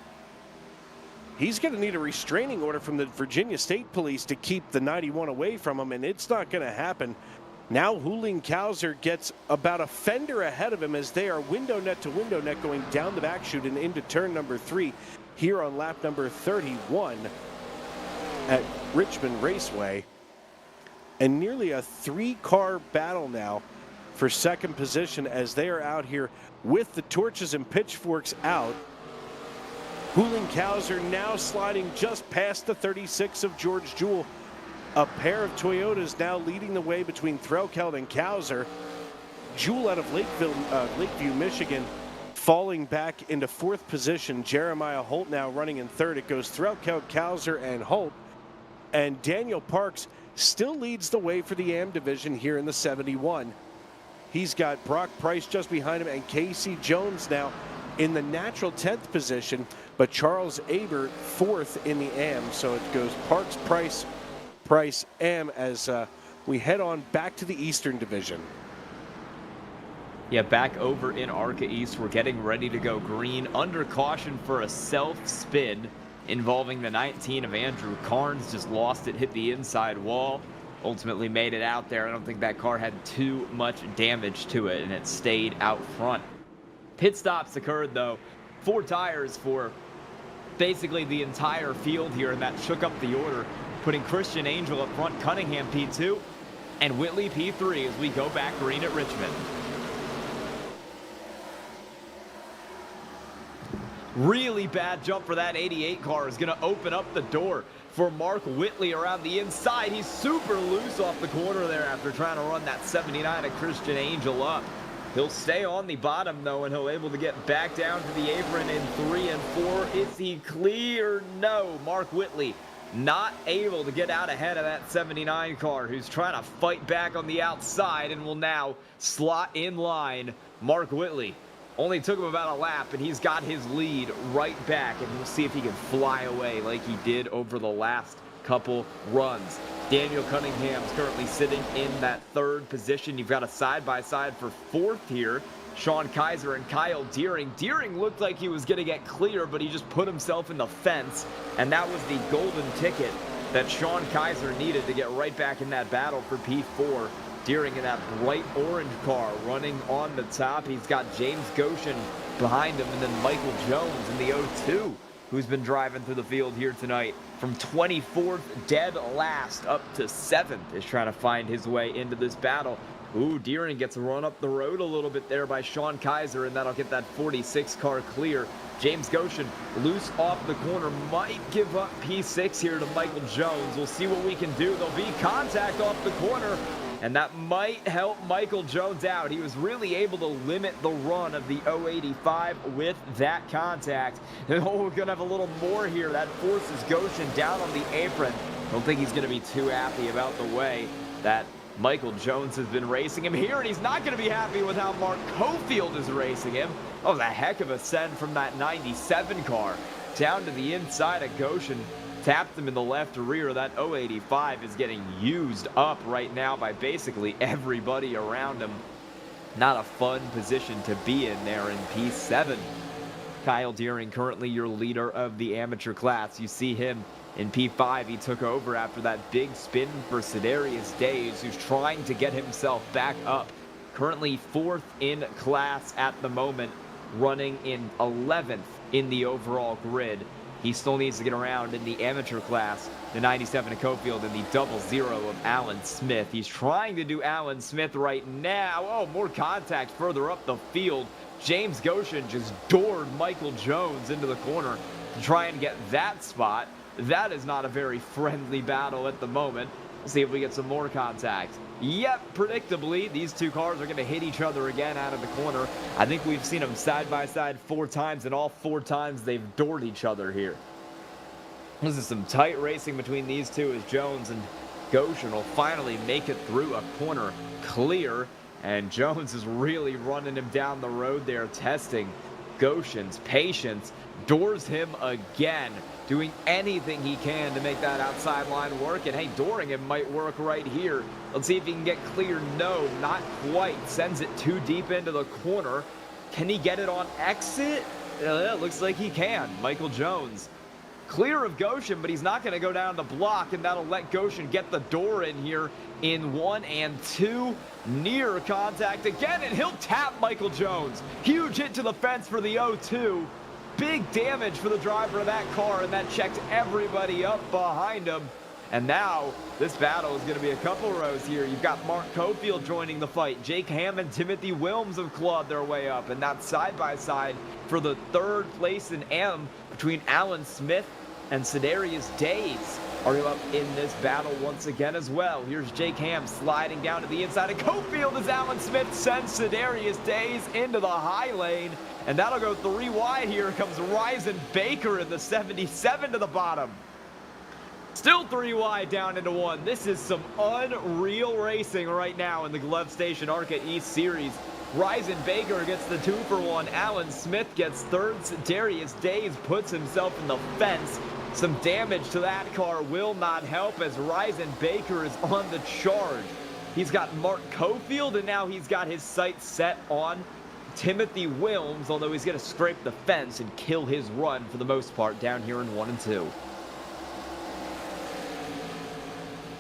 He's going to need a restraining order from the Virginia State Police to keep the 91 away from him, and it's not going to happen. Now Huling Kauser gets about a fender ahead of him as they are window net to window net going down the back chute and into turn number 3 here on lap number 31 at Richmond Raceway. And nearly a 3-car battle now for second position as they are out here with the torches and pitchforks out. Huling Kauser now sliding just past the 36 of George Jewell. A pair of Toyotas now leading the way between Threlkeld and Kauser. Jewell out of Lakeview, Michigan, falling back into fourth position. Jeremiah Holt now running in third. It goes Threlkeld, Kauser, and Holt. And Daniel Parks still leads the way for the AM division here in the 71. He's got Brock Price just behind him and Casey Jones now in the natural 10th position, but Charles Aber fourth in the AM. So it goes Parks, Price, AM as we head on back to the Eastern Division. Yeah, back over in ARCA East, we're getting ready to go green under caution for a self-spin involving the 19 of Andrew Carnes. Just lost it, hit the inside wall, ultimately made it out there. I don't think that car had too much damage to it, and it stayed out front. Pit stops occurred, though. 4 tires for basically the entire field here, and that shook up the order, putting Christian Angel up front, Cunningham P2, and Whitley P3 as we go back green at Richmond. Really bad jump for that 88 car is going to open up the door for Mark Whitley around the inside. He's super loose off the corner there after trying to run that 79 of Christian Angel up. He'll stay on the bottom, though, and he'll able to get back down to the apron in 3 and 4. Is he clear? No. Mark Whitley not able to get out ahead of that 79 car, who's trying to fight back on the outside and will now slot in line. Mark Whitley only took him about a lap, and he's got his lead right back, and we'll see if he can fly away like he did over the last couple runs. Daniel Cunningham's currently sitting in that 3rd position. You've got a side-by-side for 4th here. Sean Kaiser and Kyle Deering. Deering looked like he was going to get clear, but he just put himself in the fence, and that was the golden ticket that Sean Kaiser needed to get right back in that battle for P4. Deering in that bright orange car running on the top. He's got James Goshen behind him, and then Michael Jones in the 02, who's been driving through the field here tonight. From 24th dead last up to 7th is trying to find his way into this battle. Ooh, Deering gets run up the road a little bit there by Sean Kaiser, and that'll get that 46 car clear. James Goshen loose off the corner, might give up P6 here to Michael Jones. We'll see what we can do. There'll be contact off the corner, and that might help Michael Jones out. He was really able to limit the run of the 085 with that contact. And we're going to have a little more here. That forces Goshen down on the apron. Don't think he's going to be too happy about the way that Michael Jones has been racing him here, and he's not going to be happy with how Mark Cofield is racing him. That was a heck of a send from that 97 car down to the inside of Goshen. Tapped him in the left rear. That 085 is getting used up right now by basically everybody around him. Not a fun position to be in there in P7. Kyle Deering, currently your leader of the amateur class. You see him in P5. He took over after that big spin for Sedarius Days, who's trying to get himself back up. Currently 4th in class at the moment, running in 11th in the overall grid. He still needs to get around in the amateur class, the 97 of Cofield, and the 00 of Alan Smith. He's trying to do Alan Smith right now. Oh, more contact further up the field. James Goshen just doored Michael Jones into the corner to try and get that spot. That is not a very friendly battle at the moment. We'll see if we get some more contact. Yep, predictably, these two cars are going to hit each other again out of the corner. I think we've seen them side by side 4 times, and all 4 times they've doored each other here. This is some tight racing between these two as Jones and Goshen will finally make it through a corner clear. And Jones is really running him down the road there, testing Goshen's patience. Doors him again, doing anything he can to make that outside line work. And hey, dooring him might work right here. Let's see if he can get clear. No, not quite. Sends it too deep into the corner. Can he get it on exit? It looks like he can. Michael Jones clear of Goshen, but he's not going to go down the block, and that'll let Goshen get the door in here in 1 and 2. Near contact again, and he'll tap Michael Jones. Huge hit to the fence for the 0-2. Big damage for the driver of that car, and that checked everybody up behind him. And now this battle is going to be a couple rows here. You've got Mark Cofield joining the fight. Jake Ham and Timothy Wilms have clawed their way up, and that's side-by-side for the 3rd place in M between Alan Smith and Sedarius Days are up in this battle once again as well. Here's Jake Ham sliding down to the inside of Cofield as Alan Smith sends Sedarius Days into the high lane, and that'll go 3 wide. Here comes Ryzen Baker in the 77 to the bottom. Still 3 wide down into 1. This is some unreal racing right now in the Glove Station ARCA East Series. Ryzen Baker gets the 2-for-1. Alan Smith gets 3rd. Sedarius Days puts himself in the fence. Some damage to that car will not help as Ryzen Baker is on the charge. He's got Mark Cofield, and now he's got his sights set on Timothy Wilms, although he's going to scrape the fence and kill his run for the most part down here in 1 and 2.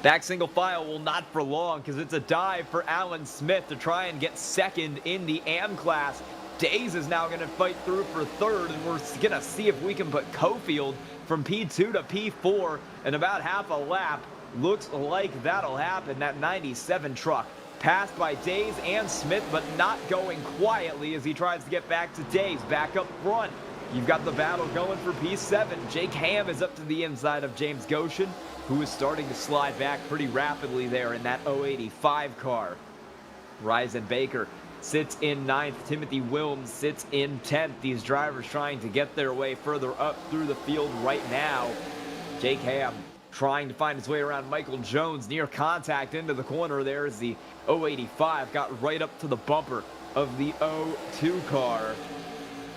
Back single file will not for long because it's a dive for Alan Smith to try and get 2nd in the AM class. Days is now going to fight through for 3rd, and we're going to see if we can put Cofield from P2 to P4 in about half a lap. Looks like that'll happen. That 97 truck passed by Days and Smith, but not going quietly as he tries to get back to Days. Back up front, you've got the battle going for P7. Jake Ham is up to the inside of James Goshen, who is starting to slide back pretty rapidly there in that 085 car. Ryzen Baker sits in 9th. Timothy Wilms sits in 10th. These drivers trying to get their way further up through the field right now. Jake Ham trying to find his way around Michael Jones, near contact into the corner. There is the 085, got right up to the bumper of the 02 car.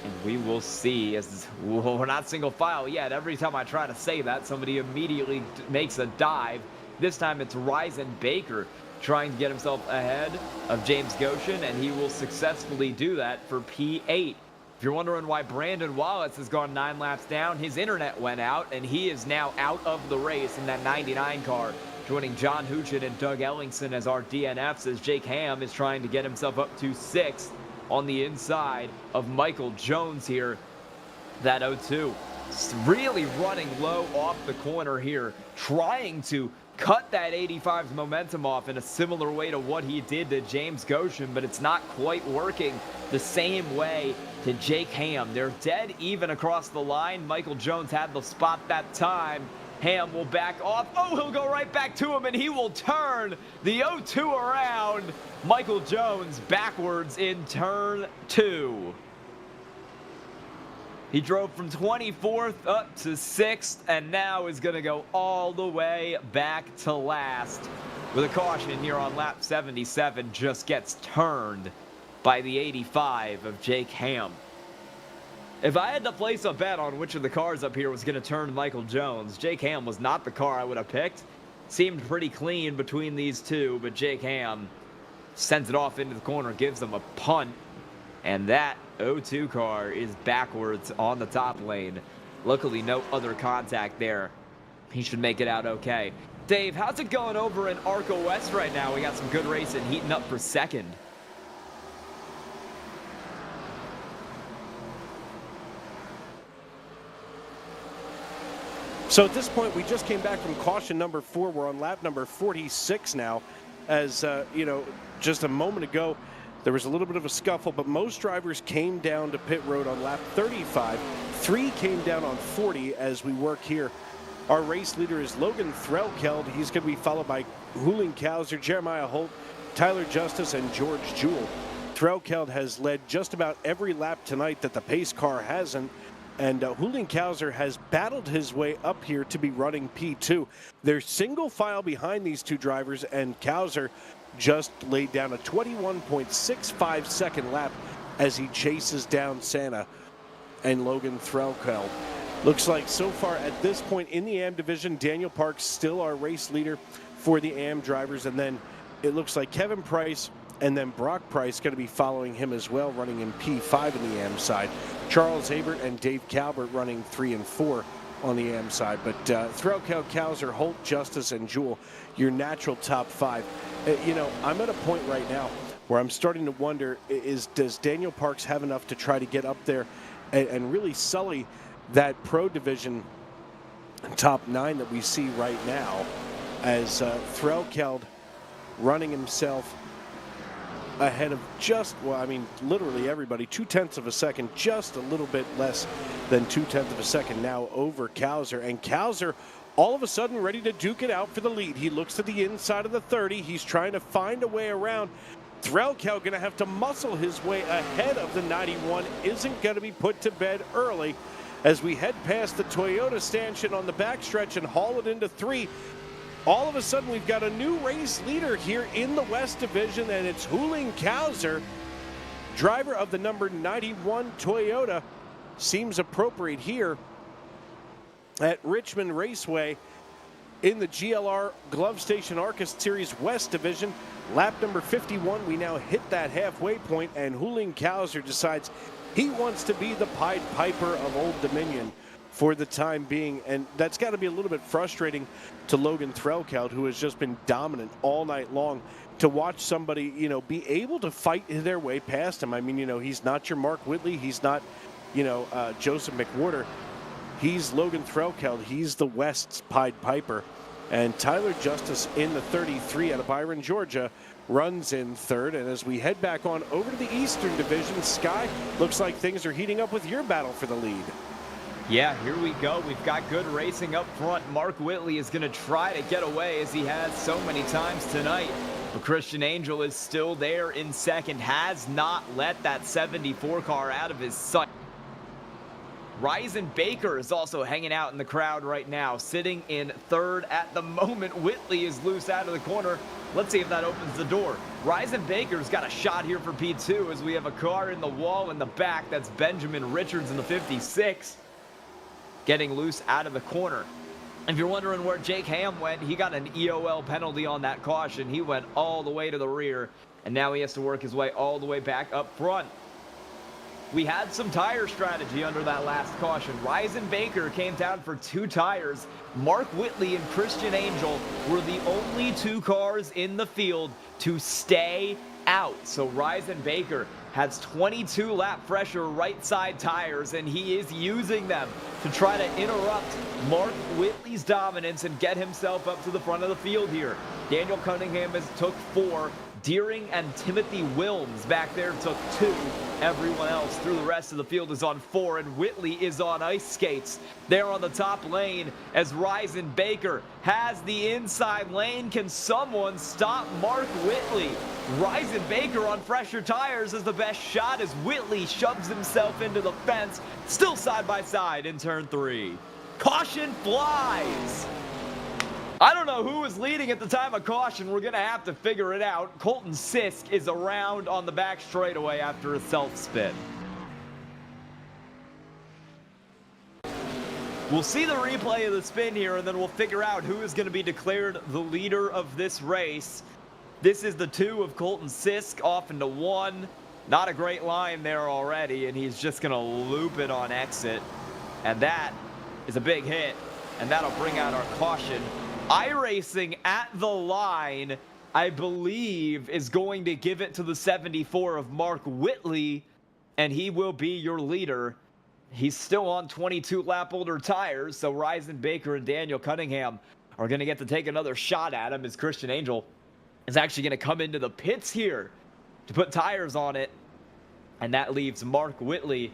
And we will see, as we're not single file yet. Every time I try to say that, somebody immediately makes a dive. This time it's Ryzen Baker trying to get himself ahead of James Goshen, and he will successfully do that for P8. If you're wondering why Brandon Wallace has gone 9 laps down, his internet went out, and he is now out of the race in that 99 car, joining John Huchin and Doug Ellingson as our DNFs, as Jake Ham is trying to get himself up to 6th on the inside of Michael Jones here. That 02 really running low off the corner here, trying to cut that 85's momentum off in a similar way to what he did to James Goshen, but it's not quite working the same way to Jake Ham. They're dead even across the line. Michael Jones had the spot that time. Ham will back off. Oh, he'll go right back to him, and he will turn the 02 around. Michael Jones backwards in turn 2. He drove from 24th up to 6th, and now is going to go all the way back to last. With a caution here on lap 77, just gets turned by the 85 of Jake Ham. If I had to place a bet on which of the cars up here was going to turn Michael Jones, Jake Ham was not the car I would have picked. Seemed pretty clean between these two, but Jake Ham sends it off into the corner, gives them a punt, and that 02 car is backwards on the top lane. Luckily, no other contact there. He should make it out okay. Dave, how's it going over in ARCA West right now? We got some good racing heating up for second. So at this point, we just came back from caution number 4. We're on lap number 46 now. As, just a moment ago, there was a little bit of a scuffle, but most drivers came down to pit road on lap 35. 3 came down on 40 as we work here. Our race leader is Logan Threlkeld. He's going to be followed by Huling Kauser, Jeremiah Holt, Tyler Justice, and George Jewell. Threlkeld has led just about every lap tonight that the pace car hasn't. And Huling Kauser has battled his way up here to be running P2. They're single file behind these two drivers, and Kauser just laid down a 21.65 second lap as he chases down Santa and Logan Threlkeld. Looks like so far at this point in the AM division, Daniel Parks still our race leader for the AM drivers, and then it looks like Kevin Price and then Brock Price going to be following him as well, running in P5 in the AM side. Charles Abert and Dave Calvert running 3 and 4 on the AM side. But Threlkeld, Kauser, Holt, Justice, and Jewell, your natural top 5. I'm at a point right now where I'm starting to wonder, does Daniel Parks have enough to try to get up there and really sully that pro division top 9 that we see right now, as Threlkeld running himself ahead of literally everybody, 0.2 of a second, just a little bit less than 0.2 of a second now over Kauser. And Kauser all of a sudden ready to duke it out for the lead. He looks to the inside of the 30. He's trying to find a way around. Threlkeld going to have to muscle his way ahead of the 91. Isn't going to be put to bed early as we head past the Toyota stanchion on the backstretch and haul it into 3. All of a sudden, we've got a new race leader here in the West Division, and it's Huling Kauser, driver of the number 91 Toyota. Seems appropriate here at Richmond Raceway in the GLR Glove Station ARCA Series West Division. Lap number 51, we now hit that halfway point, and Huling Kauser decides he wants to be the Pied Piper of Old Dominion for the time being, and that's got to be a little bit frustrating to Logan Threlkeld, who has just been dominant all night long, to watch somebody, be able to fight their way past him. I mean, he's not your Mark Whitley, he's not, Joseph McWhorter. He's Logan Threlkeld. He's the West's Pied Piper. And Tyler Justice in the 33 out of Byron, Georgia, runs in 3rd. And as we head back on over to the Eastern Division, Sky, looks like things are heating up with your battle for the lead. Yeah, here we go. We've got good racing up front. Mark Whitley is going to try to get away, as he has so many times tonight. But Christian Angel is still there in second, has not let that 74 car out of his sight. Ryzen Baker is also hanging out in the crowd right now, sitting in third at the moment. Whitley is loose out of the corner. Let's see if that opens the door. Ryzen Baker's got a shot here for P2 as we have a car in the wall in the back. That's Benjamin Richards in the 56, getting loose out of the corner. If you're wondering where Jake Ham went, he got an EOL penalty on that caution. He went all the way to the rear, and now he has to work his way all the way back up front. We had some tire strategy under that last caution. Ryzen Baker came down for 2 tires. Mark Whitley and Christian Angel were the only 2 cars in the field to stay out. So Ryzen Baker has 22 lap pressure right side tires, and he is using them to try to interrupt Mark Whitley's dominance and get himself up to the front of the field here. Daniel Cunningham has took 4. Deering and Timothy Wilms back there took 2. Everyone else through the rest of the field is on 4, and Whitley is on ice skates there on the top lane as Ryzen Baker has the inside lane. Can someone stop Mark Whitley? Ryzen Baker on fresher tires is the best shot as Whitley shoves himself into the fence, still side by side in turn 3. Caution flies. I don't know who was leading at the time of caution. We're going to have to figure it out. Colton Sisk is around on the back straightaway after a self-spin. We'll see the replay of the spin here, and then we'll figure out who is going to be declared the leader of this race. This is the 2 of Colton Sisk off into 1. Not a great line there already, and he's just going to loop it on exit. And that is a big hit, and that'll bring out our caution. iRacing at the line, I believe, is going to give it to the 74 of Mark Whitley, and he will be your leader. He's still on 22 lap older tires, so Ryzen Baker and Daniel Cunningham are going to get to take another shot at him as Christian Angel is actually going to come into the pits here to put tires on it, and that leaves Mark Whitley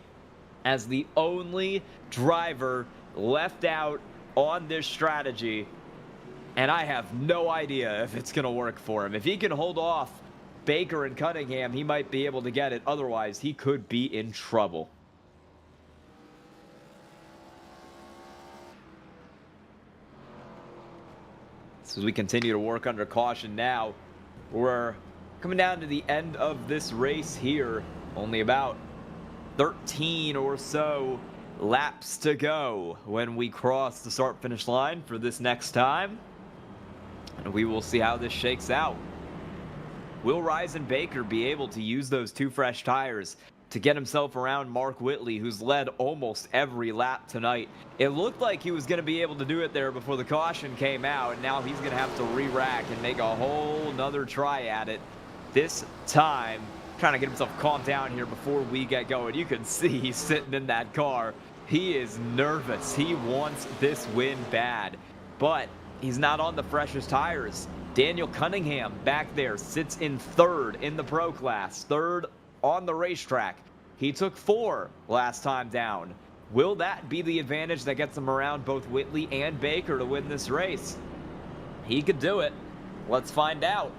as the only driver left out on this strategy. And I have no idea if it's going to work for him. If he can hold off Baker and Cunningham, he might be able to get it. Otherwise, he could be in trouble. So as we continue to work under caution now, we're coming down to the end of this race here. Only about 13 or so laps to go when we cross the start-finish line for this next time. And we will see how this shakes out. Will Ryzen Baker be able to use those 2 fresh tires to get himself around Mark Whitley, who's led almost every lap tonight? It looked like he was going to be able to do it there before the caution came out, and now he's going to have to re-rack and make a whole nother try at it. This time, trying to get himself calmed down here before we get going. You can see he's sitting in that car. He is nervous. He wants this win bad, but he's not on the freshest tires. Daniel Cunningham back there sits in 3rd in the pro class, 3rd on the racetrack. He took 4 last time down. Will that be the advantage that gets him around both Whitley and Baker to win this race? He could do it. Let's find out.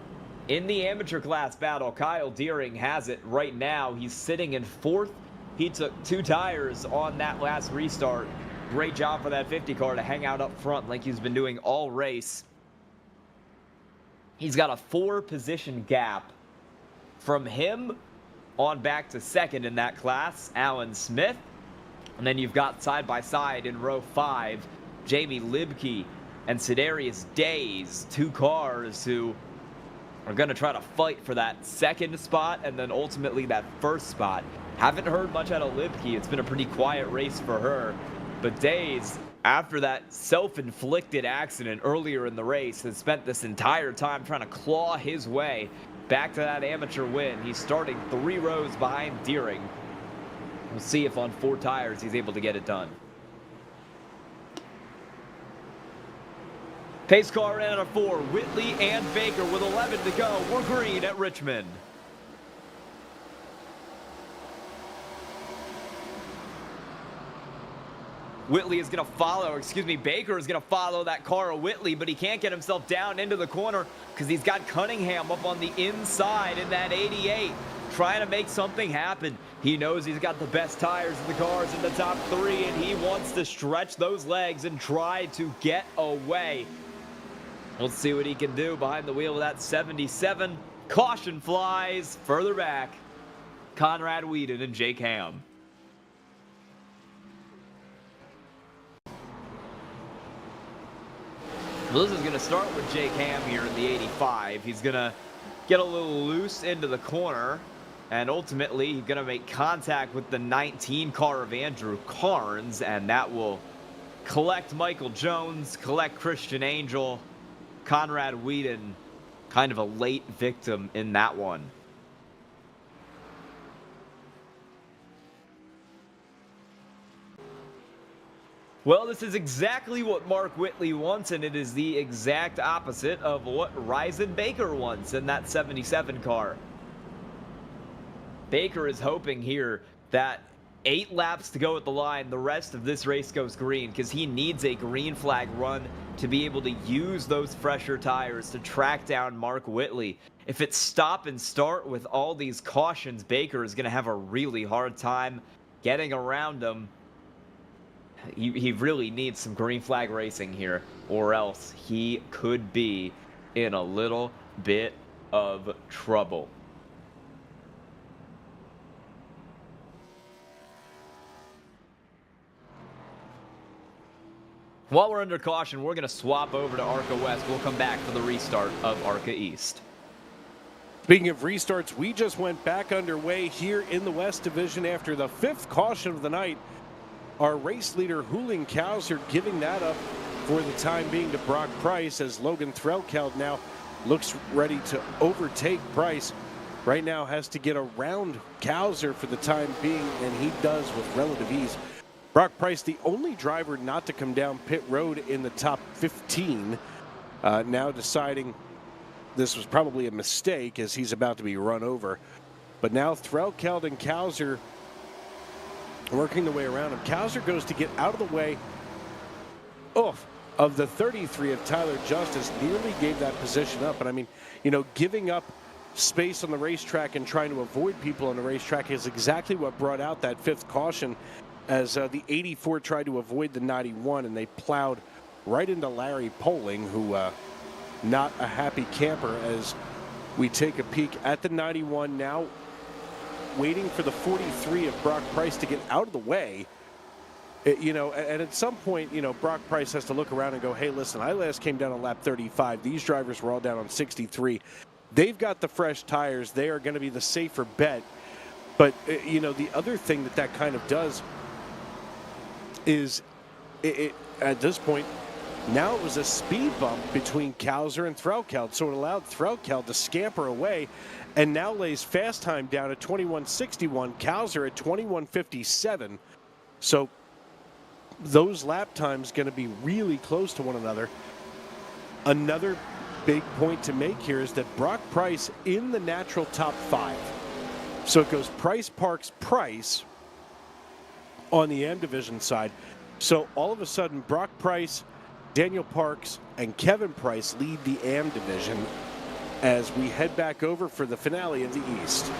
In the amateur class battle, Kyle Deering has it right now. He's sitting in 4th. He took 2 tires on that last restart. Great job for that 50 car to hang out up front like he's been doing all race. He's got a 4-position gap from him on back to 2nd in that class, Alan Smith. And then you've got side by side in row 5, Jamie Libke and Sidarius Days, 2 cars who are going to try to fight for that 2nd spot and then ultimately that 1st spot. Haven't heard much out of Libke. It's been a pretty quiet race for her. But Days, after that self-inflicted accident earlier in the race, has spent this entire time trying to claw his way back to that amateur win. He's starting 3 rows behind Deering. We'll see if on 4 tires he's able to get it done. Pace car in at 4, Whitley and Baker with 11 to go. We're green at Richmond. Whitley is going to follow, or excuse me, Baker is going to follow that car of Whitley, but he can't get himself down into the corner because he's got Cunningham up on the inside in that 88, trying to make something happen. He knows he's got the best tires in the cars in the top 3, and he wants to stretch those legs and try to get away. We'll see what he can do behind the wheel of that 77. Caution flies further back. Conrad Whedon and Jake Ham. Well, this is going to start with Jake Ham here in the 85. He's going to get a little loose into the corner, and ultimately he's going to make contact with the 19 car of Andrew Carnes, and that will collect Michael Jones, collect Christian Angel. Conrad Whedon, kind of a late victim in that one. Well, this is exactly what Mark Whitley wants, and it is the exact opposite of what Ryzen Baker wants in that 77 car. Baker is hoping here that 8 laps to go at the line, the rest of this race goes green, because he needs a green flag run to be able to use those fresher tires to track down Mark Whitley. If it's stop and start with all these cautions, Baker is going to have a really hard time getting around him. He really needs some green flag racing here, or else he could be in a little bit of trouble. While we're under caution, we're going to swap over to ARCA West. We'll come back for the restart of ARCA East. Speaking of restarts, we just went back underway here in the West Division after the 5th caution of the night. Our race leader, Julian Kauser, giving that up for the time being to Brock Price as Logan Threlkeld now looks ready to overtake Price. Right now has to get around Kauser for the time being, and he does with relative ease. Brock Price, the only driver not to come down pit road in the top 15, now deciding this was probably a mistake as he's about to be run over. But now Threlkeld and Kauser working the way around him. Kauser goes to get out of the way of the 33 of Tyler Justice, nearly gave that position up. And I mean, you know, giving up space on the racetrack and trying to avoid people on the racetrack is exactly what brought out that 5th caution as the 84 tried to avoid the 91, and they plowed right into Larry Poling, who not a happy camper, as we take a peek at the 91 now, waiting for the 43 of Brock Price to get out of the way. You know, and at some point, you know, Brock Price has to look around and go, hey, listen, I last came down on lap 35. These drivers were all down on 63. They've got the fresh tires. They are going to be the safer bet. But, you know, the other thing that kind of does is at this point, now it was a speed bump between Kauser and Threlkeld, so it allowed Threlkeld to scamper away and now lays fast time down at 21:61, Kauser at 21:57. So those lap times going to be really close to one another. Another big point to make here is that Brock Price in the natural top 5. So it goes Price, Parks, Price on the AM division side. So all of a sudden, Brock Price, Daniel Parks, and Kevin Price lead the AM division as we head back over for the finale of the East.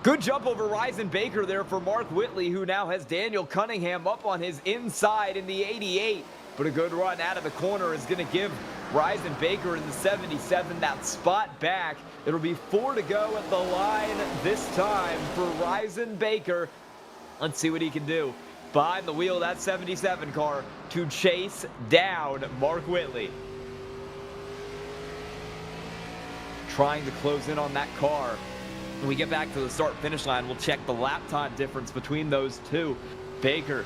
Good jump over Ryzen Baker there for Mark Whitley, who now has Daniel Cunningham up on his inside in the 88. But a good run out of the corner is going to give Ryzen Baker in the 77 that spot back. It'll be 4 to go at the line this time for Ryzen Baker. Let's see what he can do behind the wheel of that 77 car to chase down Mark Whitley. Trying to close in on that car. When we get back to the start-finish line, we'll check the lap time difference between those two. Baker,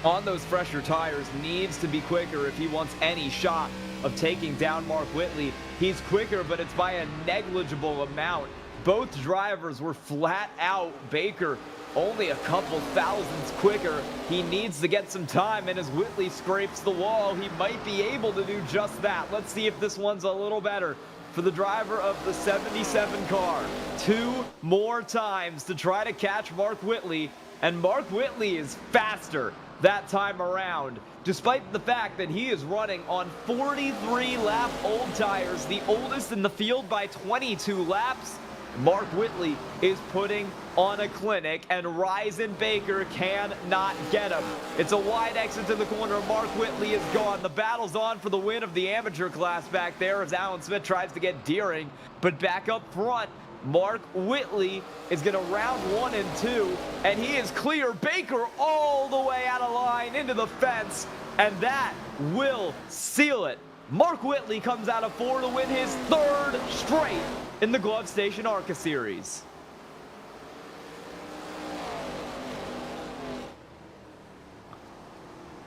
on those fresher tires, needs to be quicker if he wants any shot of taking down Mark Whitley. He's quicker, but it's by a negligible amount. Both drivers were flat out. Baker only a couple thousandths quicker. He needs to get some time, and as Whitley scrapes the wall, he might be able to do just that. Let's see if this one's a little better for the driver of the 77 car. 2 more times to try to catch Mark Whitley, and Mark Whitley is faster that time around, despite the fact that he is running on 43-lap old tires, the oldest in the field by 22 laps. Mark Whitley is putting on a clinic, and Ryzen Baker cannot get him. It's a wide exit to the corner. Mark Whitley is gone. The battle's on for the win of the amateur class back there as Alan Smith tries to get Deering, but back up front, Mark Whitley is going to round 1 and 2, and he is clear. Baker all the way out of line into the fence, and that will seal it. Mark Whitley comes out of 4 to win his 3rd straight in the Glove Station ARCA Series.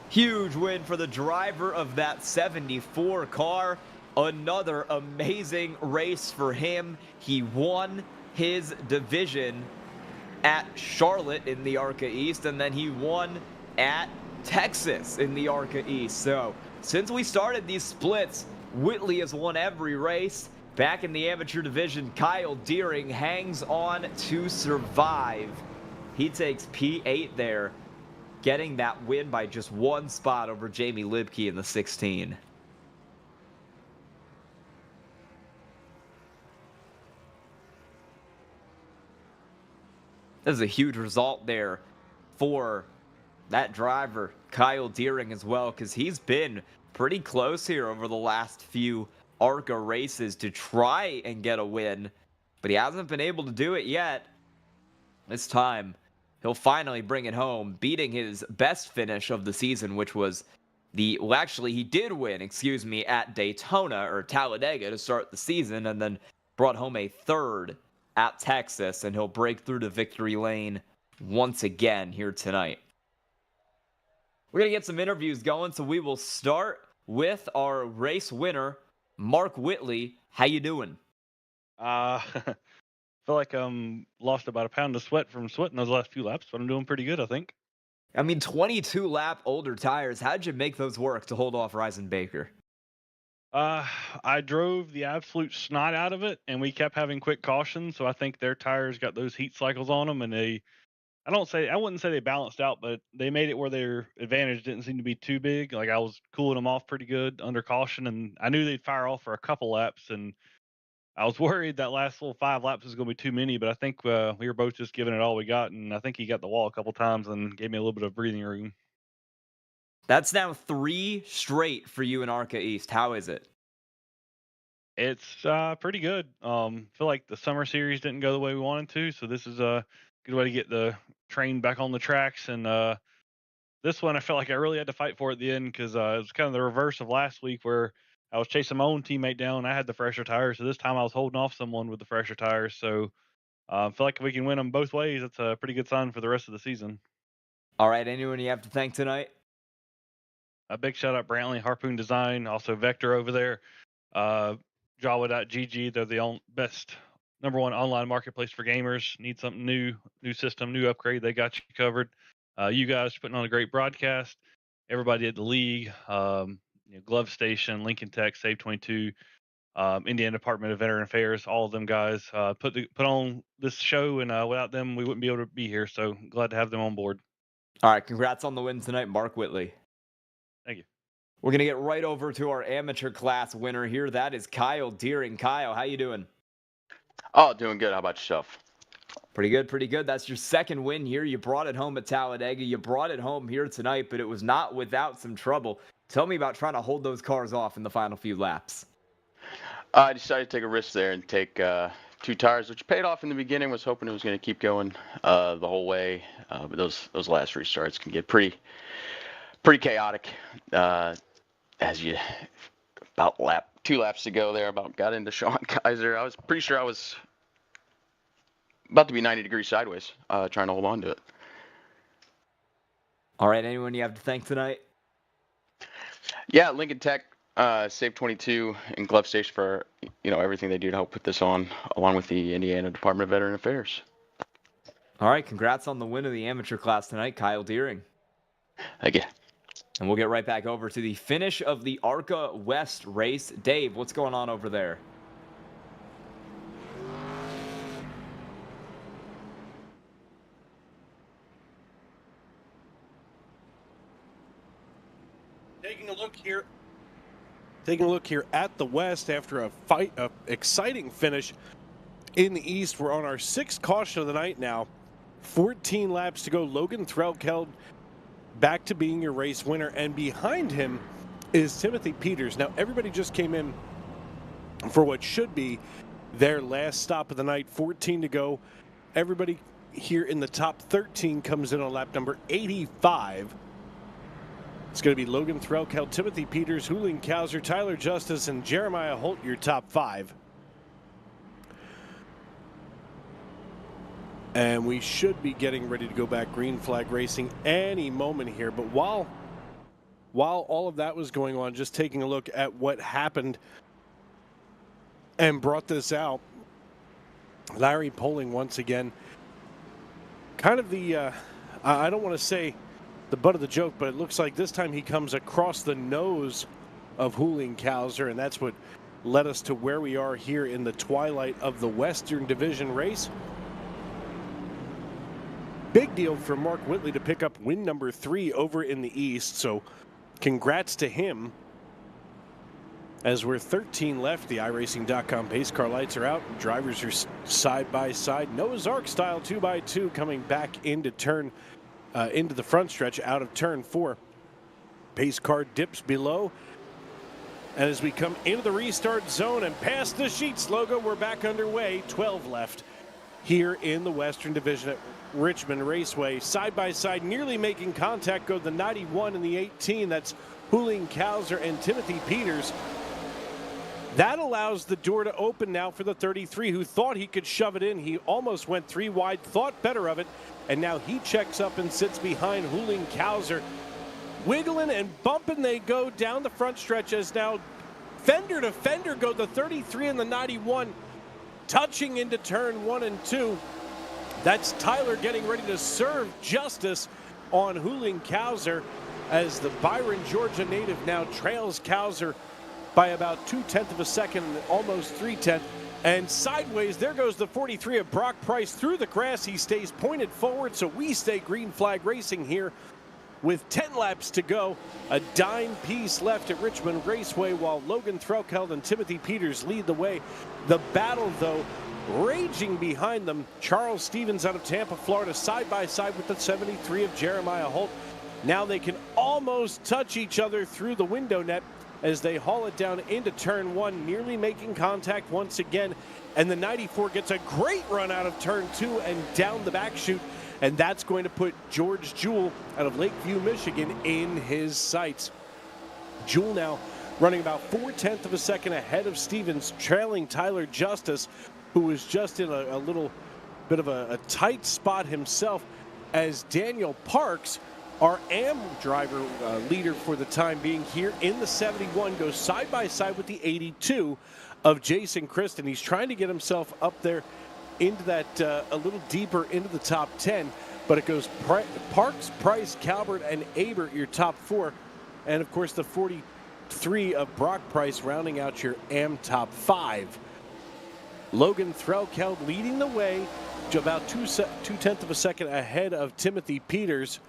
Huge win for the driver of that 74 car. Another amazing race for him. He won his division at Charlotte in the ARCA East, and then he won at Texas in the ARCA East. So since we started these splits, Whitley has won every race. Back in the amateur division, Kyle Deering hangs on to survive. He takes P8 there, getting that win by just 1 spot over Jamie Libke in the 16. This is a huge result there for that driver, Kyle Deering, as well, because he's been pretty close here over the last few ARCA races to try and get a win, but he hasn't been able to do it yet. This time, he'll finally bring it home, beating his best finish of the season, which was actually, he did win, at Daytona, or Talladega to start the season, and then brought home a 3rd at Texas, and he'll break through to victory lane once again here tonight. We're going to get some interviews going, so we will start with our race winner, Mark Whitley. How you doing? Feel like lost about a pound of sweat from sweating those last few laps, but I'm doing pretty good, I think. I mean, 22-lap older tires. How'd you make those work to hold off Ryzen Baker? I drove the absolute snot out of it, and we kept having quick cautions, so I think their tires got those heat cycles on them, and I wouldn't say they balanced out, but they made it where their advantage didn't seem to be too big. Like, I was cooling them off pretty good under caution, and I knew they'd fire off for a couple laps, and I was worried that last little 5 laps was going to be too many, but I think we were both just giving it all we got, and I think he got the wall a couple times and gave me a little bit of breathing room. That's now 3 straight for you in ARCA East. How is it? It's pretty good. Feel like the summer series didn't go the way we wanted to, so this is a good way to get the train back on the tracks. And this one, I felt like I really had to fight for at the end, because it was kind of the reverse of last week, where I was chasing my own teammate down. I had the fresher tires, so this time I was holding off someone with the fresher tires. So I feel like if we can win them both ways, that's a pretty good sign for the rest of the season. All right, anyone you have to thank tonight? A big shout out Brantley, Harpoon Design, also Vector over there. Jawa.gg, they're the best #1 online marketplace for gamers. Need something new system, new upgrade, they got you covered. You guys putting on a great broadcast. Everybody at the league, Glove Station, Lincoln Tech, Save 22, Indiana Department of Veteran Affairs, all of them guys put on this show, and without them, we wouldn't be able to be here. So glad to have them on board. All right, congrats on the win tonight, Mark Whitley. Thank you. We're going to get right over to our amateur class winner here. That is Kyle Deering. Kyle, how you doing? Oh, doing good. How about yourself? Pretty good, pretty good. That's your 2nd win here. You brought it home at Talladega. You brought it home here tonight, but it was not without some trouble. Tell me about trying to hold those cars off in the final few laps. I decided to take a risk there and take 2 tires, which paid off in the beginning. Was hoping it was going to keep going the whole way, but those last restarts can get pretty chaotic. As you about 2 laps to go there, about got into Sean Kaiser. I was pretty sure I was about to be 90 degrees sideways, trying to hold on to it. All right, anyone you have to thank tonight? Yeah, Lincoln Tech, Save 22, and Glove Station for everything they do to help put this on, along with the Indiana Department of Veteran Affairs. All right, congrats on the win of the amateur class tonight, Kyle Deering. Thank you. And we'll get right back over to the finish of the ARCA West race. Dave, what's going on over there? Taking a look here at the West after a exciting finish in the East. We're on our 6th caution of the night now. 14 laps to go. Logan Threlkeld back to being your race winner, and behind him is Timothy Peters. Now, everybody just came in for what should be their last stop of the night. 14 to go. Everybody here in the top 13 comes in on lap number 85. It's going to be Logan Threlkeld, Timothy Peters, Julian Kauser, Tyler Justice, and Jeremiah Holt, your top 5. And we should be getting ready to go back green flag racing any moment here. But while all of that was going on, just taking a look at what happened and brought this out, Larry Poling once again, kind of the, I don't want to say the butt of the joke, but it looks like this time he comes across the nose of Julian Kauser, and that's what led us to where we are here in the twilight of the Western Division race. Big deal for Mark Whitley to pick up win number 3 over in the East, so congrats to him. As we're 13 left, the iRacing.com pace car lights are out. Drivers are side by side. Noah's Ark style 2x2 coming back into the front stretch out of turn 4. Pace car dips below. And as we come into the restart zone and past the Sheets logo, we're back underway. 12 left here in the Western Division at Richmond Raceway. Side by side, nearly making contact, go the 91 and the 18. That's Julian Kauser and Timothy Peters. That allows the door to open now for the 33, who thought he could shove it in. He almost went 3 wide, thought better of it, and now he checks up and sits behind Julian Kauser. Wiggling and bumping they go down the front stretch as now fender to fender go the 33 and the 91, touching into turn 1 and 2. That's Tyler getting ready to serve justice on Julian Kauser as the Byron, Georgia native now trails Kauser by about 0.2 of a second, almost 0.3. And sideways, there goes the 43 of Brock Price through the grass. He stays pointed forward, so we stay green flag racing here with 10 laps to go. A dime piece left at Richmond Raceway while Logan Threlkeld and Timothy Peters lead the way. The battle, though, raging behind them. Charles Stevens out of Tampa, Florida, side by side with the 73 of Jeremiah Holt. Now they can almost touch each other through the window net as they haul it down into turn 1, nearly making contact once again. And the 94 gets a great run out of turn 2 and down the back chute. And that's going to put George Jewell out of Lakeview, Michigan in his sights. Jewell now running about 0.4 of a second ahead of Stevens, trailing Tyler Justice, who was just in a little bit of a tight spot himself, as Daniel Parks, our AM driver leader for the time being here in the 71, goes side by side with the 82 of Jason Kristen. He's trying to get himself up there into that a little deeper into the top 10, but it goes Parks, Price, Calvert, and Abert, your top 4, and of course the 43 of Brock Price rounding out your AM top 5. Logan Threlkeld leading the way to about 0.2 of a second ahead of Timothy Peters.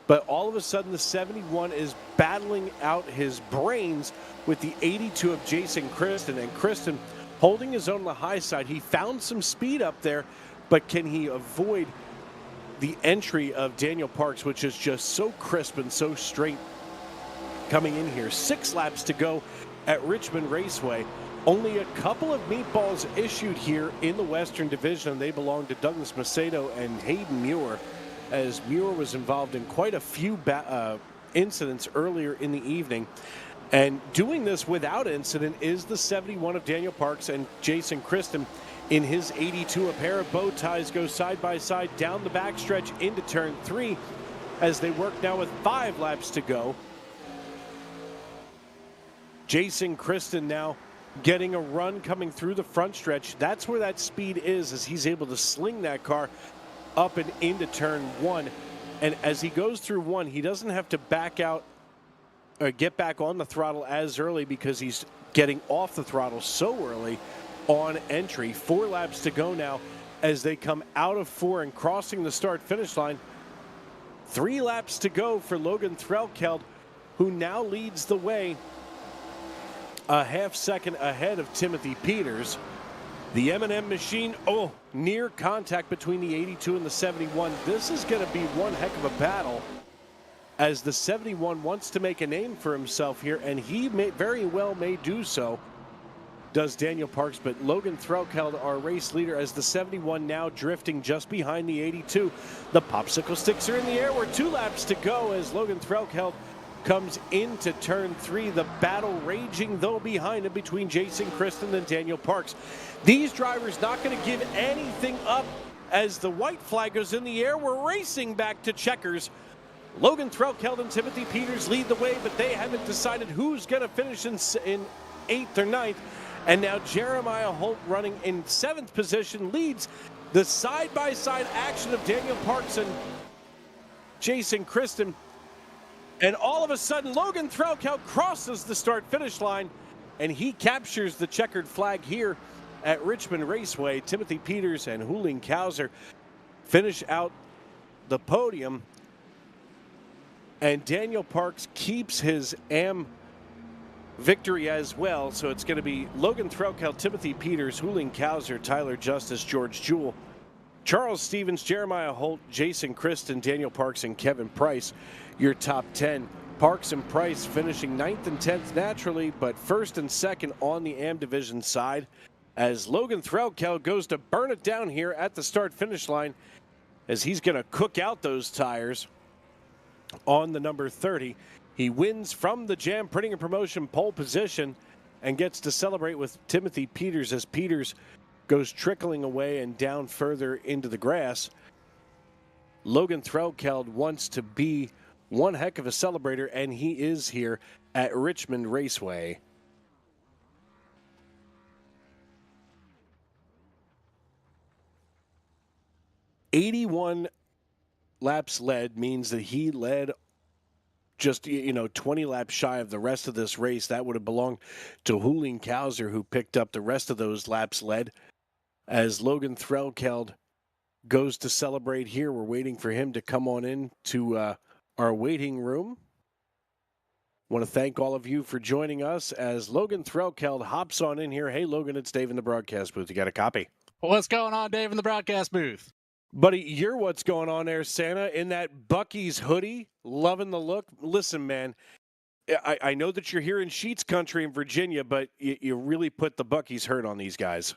But all of a sudden, the 71 is battling out his brains with the 82 of Jason Kristen. And Kristen holding his own on the high side. He found some speed up there, but can he avoid the entry of Daniel Parks, which is just so crisp and so straight coming in here. 6 laps to go at Richmond Raceway. Only a couple of meatballs issued here in the Western Division. They belong to Douglas Macedo and Hayden Muir, as Muir was involved in quite a few incidents earlier in the evening. And doing this without incident is the 71 of Daniel Parks and Jason Kristen in his 82. A pair of bow ties go side by side down the backstretch into turn 3 as they work now with 5 laps to go. Jason Kristen now getting a run coming through the front stretch. That's where that speed is, as he's able to sling that car up and into turn 1. And as he goes through 1, he doesn't have to back out or get back on the throttle as early because he's getting off the throttle so early on entry. 4 laps to go now as they come out of 4 and crossing the start-finish line. 3 laps to go for Logan Threlkeld, who now leads the way a half second ahead of Timothy Peters. The M&M machine, near contact between the 82 and the 71. This is going to be one heck of a battle, as the 71 wants to make a name for himself here, and he very well may do so. Does Daniel Parks, but Logan Threlkeld, our race leader, as the 71 now drifting just behind the 82. The popsicle sticks are in the air. We're 2 laps to go as Logan Threlkeld comes into turn 3. The battle raging, though, behind him between Jason Kristen and Daniel Parks. These drivers not going to give anything up as the white flag goes in the air. We're racing back to checkers. Logan Threlkeld and Timothy Peters lead the way, but they haven't decided who's going to finish in 8th or 9th. And now Jeremiah Holt, running in 7th position, leads the side-by-side action of Daniel Parks and Jason Kristen. And all of a sudden, Logan Threlkeld crosses the start-finish line, and he captures the checkered flag here at Richmond Raceway. Timothy Peters and Huling Kauser finish out the podium, and Daniel Parks keeps his victory as well. So it's going to be Logan Threlkeld, Timothy Peters, Huling Kauser, Tyler Justice, George Jewell, Charles Stevens, Jeremiah Holt, Jason Kristen, Daniel Parks, and Kevin Price, your top 10. Parks and Price finishing 9th and 10th naturally, but 1st and 2nd on the AM Division side, as Logan Threlkeld goes to burn it down here at the start-finish line, as he's going to cook out those tires on the number 30. He wins from the Jam Printing and Promotion pole position and gets to celebrate with Timothy Peters as Peters goes trickling away and down further into the grass. Logan Threlkeld wants to be one heck of a celebrator, and he is here at Richmond Raceway. "81 laps led" means that he led just 20 laps shy of the rest of this race. That would have belonged to Huling Kauser, who picked up the rest of those laps led. As Logan Threlkeld goes to celebrate here, we're waiting for him to come on in to our waiting room. Want to thank all of you for joining us as Logan Threlkeld hops on in here. Hey, Logan, it's Dave in the broadcast booth. You got a copy? What's going on, Dave, in the broadcast booth? Buddy, you're what's going on there, Santa, in that Buc-ee's hoodie. Loving the look. Listen, man, I know that you're here in Sheets country in Virginia, but you really put the Buc-ee's hurt on these guys.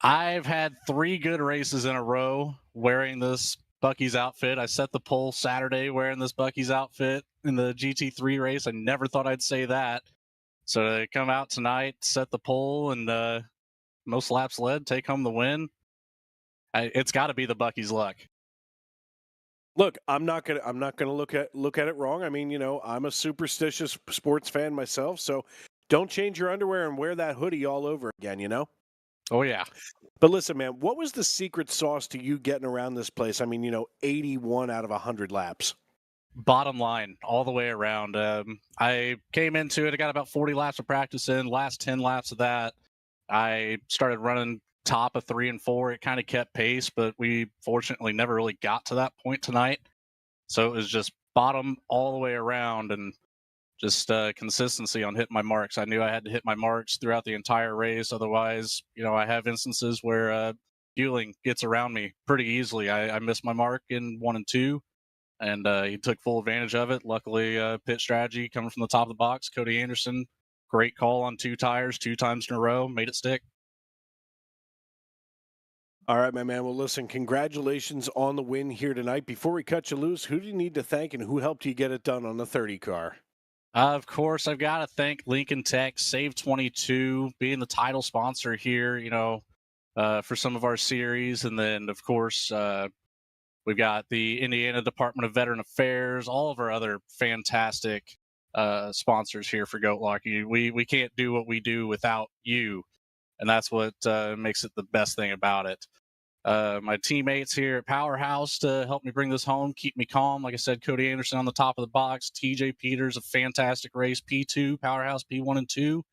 I've had 3 good races in a row wearing this Buc-ee's outfit. I set the pole Saturday wearing this Buc-ee's outfit in the GT3 race. I never thought I'd say that. So to come out tonight, set the pole, and most laps led, take home the win. It's got to be the Buc-ee's luck. Look, I'm not gonna look at it wrong. I mean, I'm a superstitious sports fan myself, so don't change your underwear and wear that hoodie all over again. Oh yeah. But listen, man, what was the secret sauce to you getting around this place? I mean, 81 out of 100 laps. Bottom line, all the way around. I came into it. I got about 40 laps of practice in. Last 10 laps of that, I started running top of 3 and 4. It kind of kept pace, but we fortunately never really got to that point tonight. So it was just bottom all the way around, and just consistency on hitting my marks. I knew I had to hit my marks throughout the entire race. Otherwise, I have instances where Huling gets around me pretty easily. I missed my mark in 1 and 2, and he took full advantage of it. Luckily, pit strategy coming from the top of the box. Cody Anderson, great call on 2 tires 2 times in a row, made it stick. All right, my man. Well, listen, congratulations on the win here tonight. Before we cut you loose, who do you need to thank and who helped you get it done on the 30 car? Of course, I've got to thank Lincoln Tech, Save 22, being the title sponsor here, for some of our series. And then, of course, we've got the Indiana Department of Veteran Affairs, all of our other fantastic sponsors here for Goat Lock. We can't do what we do without you, and that's what makes it the best thing about it. My teammates here at Powerhouse to help me bring this home, keep me calm. Like I said, Cody Anderson on the top of the box, TJ Peters, a fantastic race, P2, Powerhouse P1 and 2.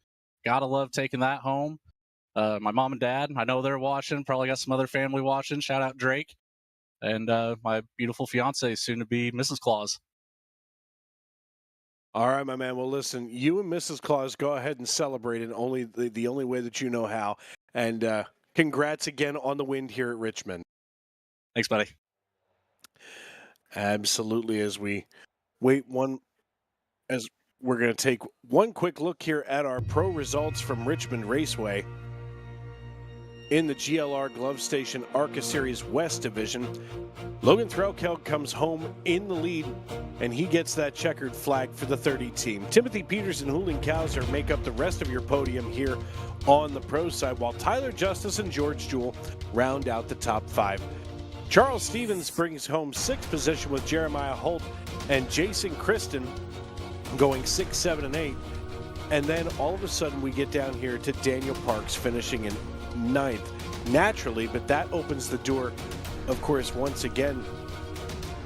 Gotta love taking that home. My mom and dad, I know they're watching, probably got some other family watching. Shout out Drake. And my beautiful fiance, soon to be Mrs. Claus. All right, my man. Well, listen, you and Mrs. Claus go ahead and celebrate in only the only way that you know how. And congrats again on the win here at Richmond. Thanks, buddy. Absolutely. As we wait as we're going to take one quick look here at our pro results from Richmond Raceway. In the GLR Glove Station ARCA Series West Division, Logan Threlkeld comes home in the lead, and he gets that checkered flag for the 30 team. Timothy Peters and Huling Kauser make up the rest of your podium here on the pro side, while Tyler Justice and George Jewell round out the top 5. Charles Stevens brings home 6th position with Jeremiah Holt and Jason Kristen going 6, 7, and 8. And then all of a sudden we get down here to Daniel Parks finishing in 9th. Naturally, but that opens the door, of course, once again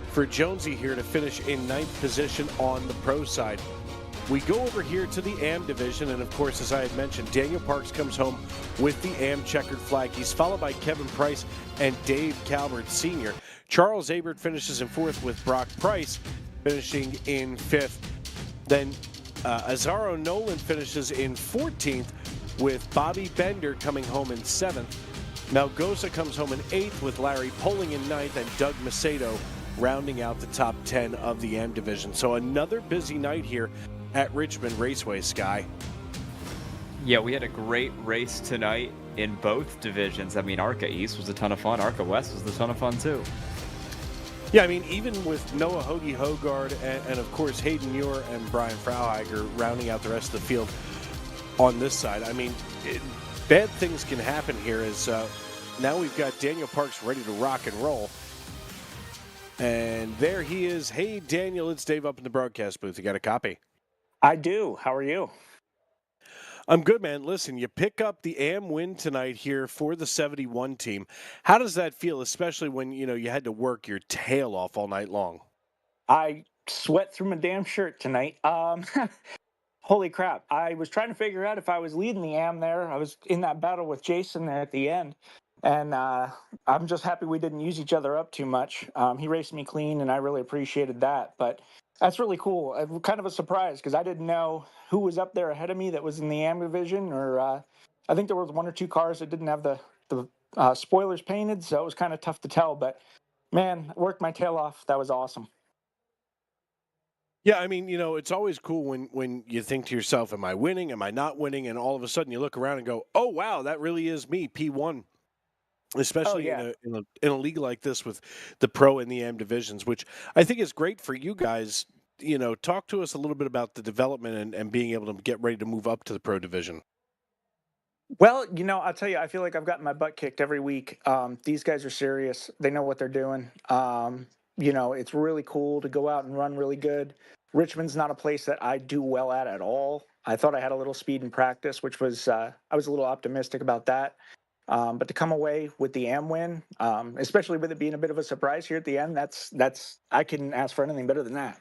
for Jonesy here to finish in 9th position on the pro side. We go over here to the AM division, and of course, as I had mentioned, Daniel Parks comes home with the AM checkered flag. He's followed by Kevin Price and Dave Calvert Sr. Charles Abert finishes in 4th with Brock Price finishing in 5th. Then Azaro Nolan finishes in 14th with Bobby Bender coming home in 7th. Malgoza comes home in 8th with Larry Poling in 9th and Doug Macedo rounding out the top 10 of the M division. So another busy night here at Richmond Raceway, Sky. Yeah, we had a great race tonight in both divisions. I mean, ARCA East was a ton of fun. ARCA West was a ton of fun, too. Yeah, I mean, even with Noah Hoagie Hogard and of course, Hayden Muir and Brian Frauheiger rounding out the rest of the field on this side, I mean, bad things can happen here as now we've got Daniel Parks ready to rock and roll. And there he is. Hey, Daniel, it's Dave up in the broadcast booth. You got a copy? I do. How are you? I'm good, man. Listen, you pick up the AM win tonight here for the 71 team. How does that feel, especially when, you know, you had to work your tail off all night long? I sweat through my damn shirt tonight. Holy crap. I was trying to figure out if I was leading the AM there. I was in that battle with Jason there at the end. And I'm just happy we didn't use each other up too much. He raced me clean, and I really appreciated that. But that's really cool. Kind of a surprise because I didn't know who was up there ahead of me that was in the AM division. Or I think there was 1 or 2 cars that didn't have the spoilers painted, so it was kind of tough to tell. But, man, I worked my tail off. That was awesome. Yeah, I mean, you know, it's always cool when you think to yourself, am I winning? Am I not winning? And all of a sudden you look around and go, oh, wow, that really is me, P1. Especially in a league like this with the pro and the AM divisions, which I think is great for you guys. You know, talk to us a little bit about the development and being able to get ready to move up to the pro division. Well, you know, I'll tell you, I feel like I've gotten my butt kicked every week. These guys are serious. They know what they're doing. You know, it's really cool to go out and run really good. Richmond's not a place that I do well at all. I thought I had a little speed in practice, which was I was a little optimistic about that. But to come away with the AM win, especially with it being a bit of a surprise here at the end, that's I couldn't ask for anything better than that.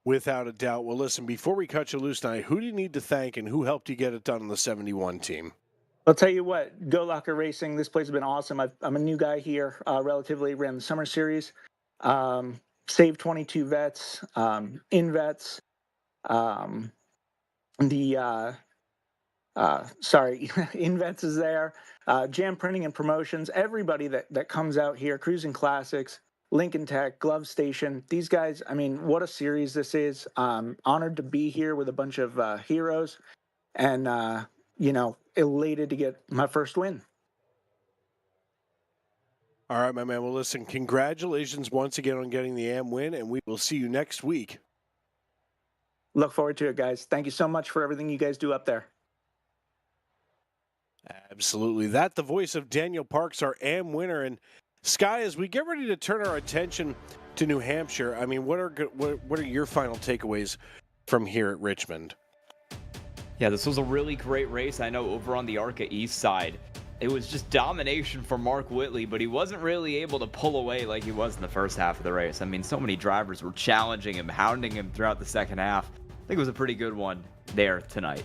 Without a doubt. Well, listen, before we cut you loose tonight, who do you need to thank and who helped you get it done on the 71 team? I'll tell you what, Go Locker Racing, this place has been awesome. I'm a new guy here, relatively, ran the summer series, saved 22 vets, in vets, Invets is there, Jam Printing and Promotions, everybody that comes out here, Cruising Classics, Lincoln Tech, Glove Station. These guys, I mean, what a series this is. Honored to be here with a bunch of heroes and, you know, elated to get my first win. All right, my man. Well, listen, congratulations once again on getting the AM win, and we will see you next week. Look forward to it, guys. Thank you so much for everything you guys do up there. Absolutely. That the voice of Daniel Parks, our AM winner. And Sky, as we get ready to turn our attention to New Hampshire, I mean, what are your final takeaways from here at Richmond? Yeah, this was a really great race. I know over on the ARCA East side, it was just domination for Mark Whitley, but he wasn't really able to pull away like he was in the first half of the race. I mean, so many drivers were challenging him, hounding him throughout the second half. I think it was a pretty good one there tonight.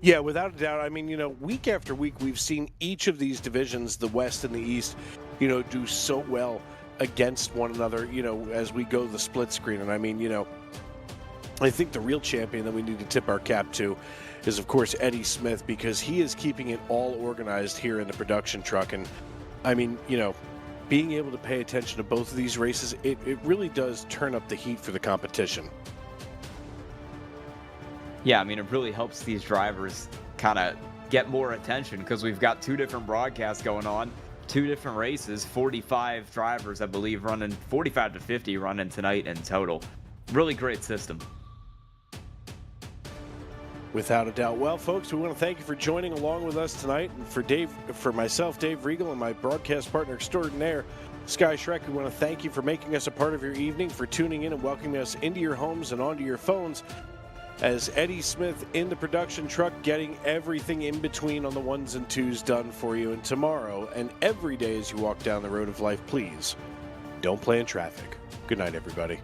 Yeah, without a doubt. I mean, you know, week after week, we've seen each of these divisions, the West and the East, you know, do so well against one another, as we go the split screen. And I mean, I think the real champion that we need to tip our cap to is, of course, Eddie Smith, because he is keeping it all organized here in the production truck. And I mean, being able to pay attention to both of these races, it really does turn up the heat for the competition. Yeah, I mean, it really helps these drivers kind of get more attention because we've got 2 different broadcasts going on, 2 different races, 45 drivers, I believe, running 45 to 50 running tonight in total. Really great system. Without a doubt. Well, folks, we want to thank you for joining along with us tonight. And for myself, Dave Regal, and my broadcast partner extraordinaire, Sky Shrek, we want to thank you for making us a part of your evening, for tuning in and welcoming us into your homes and onto your phones, as Eddie Smith in the production truck, getting everything in between on the 1s and 2s done for you. And tomorrow and every day as you walk down the road of life, please don't play in traffic. Good night, everybody.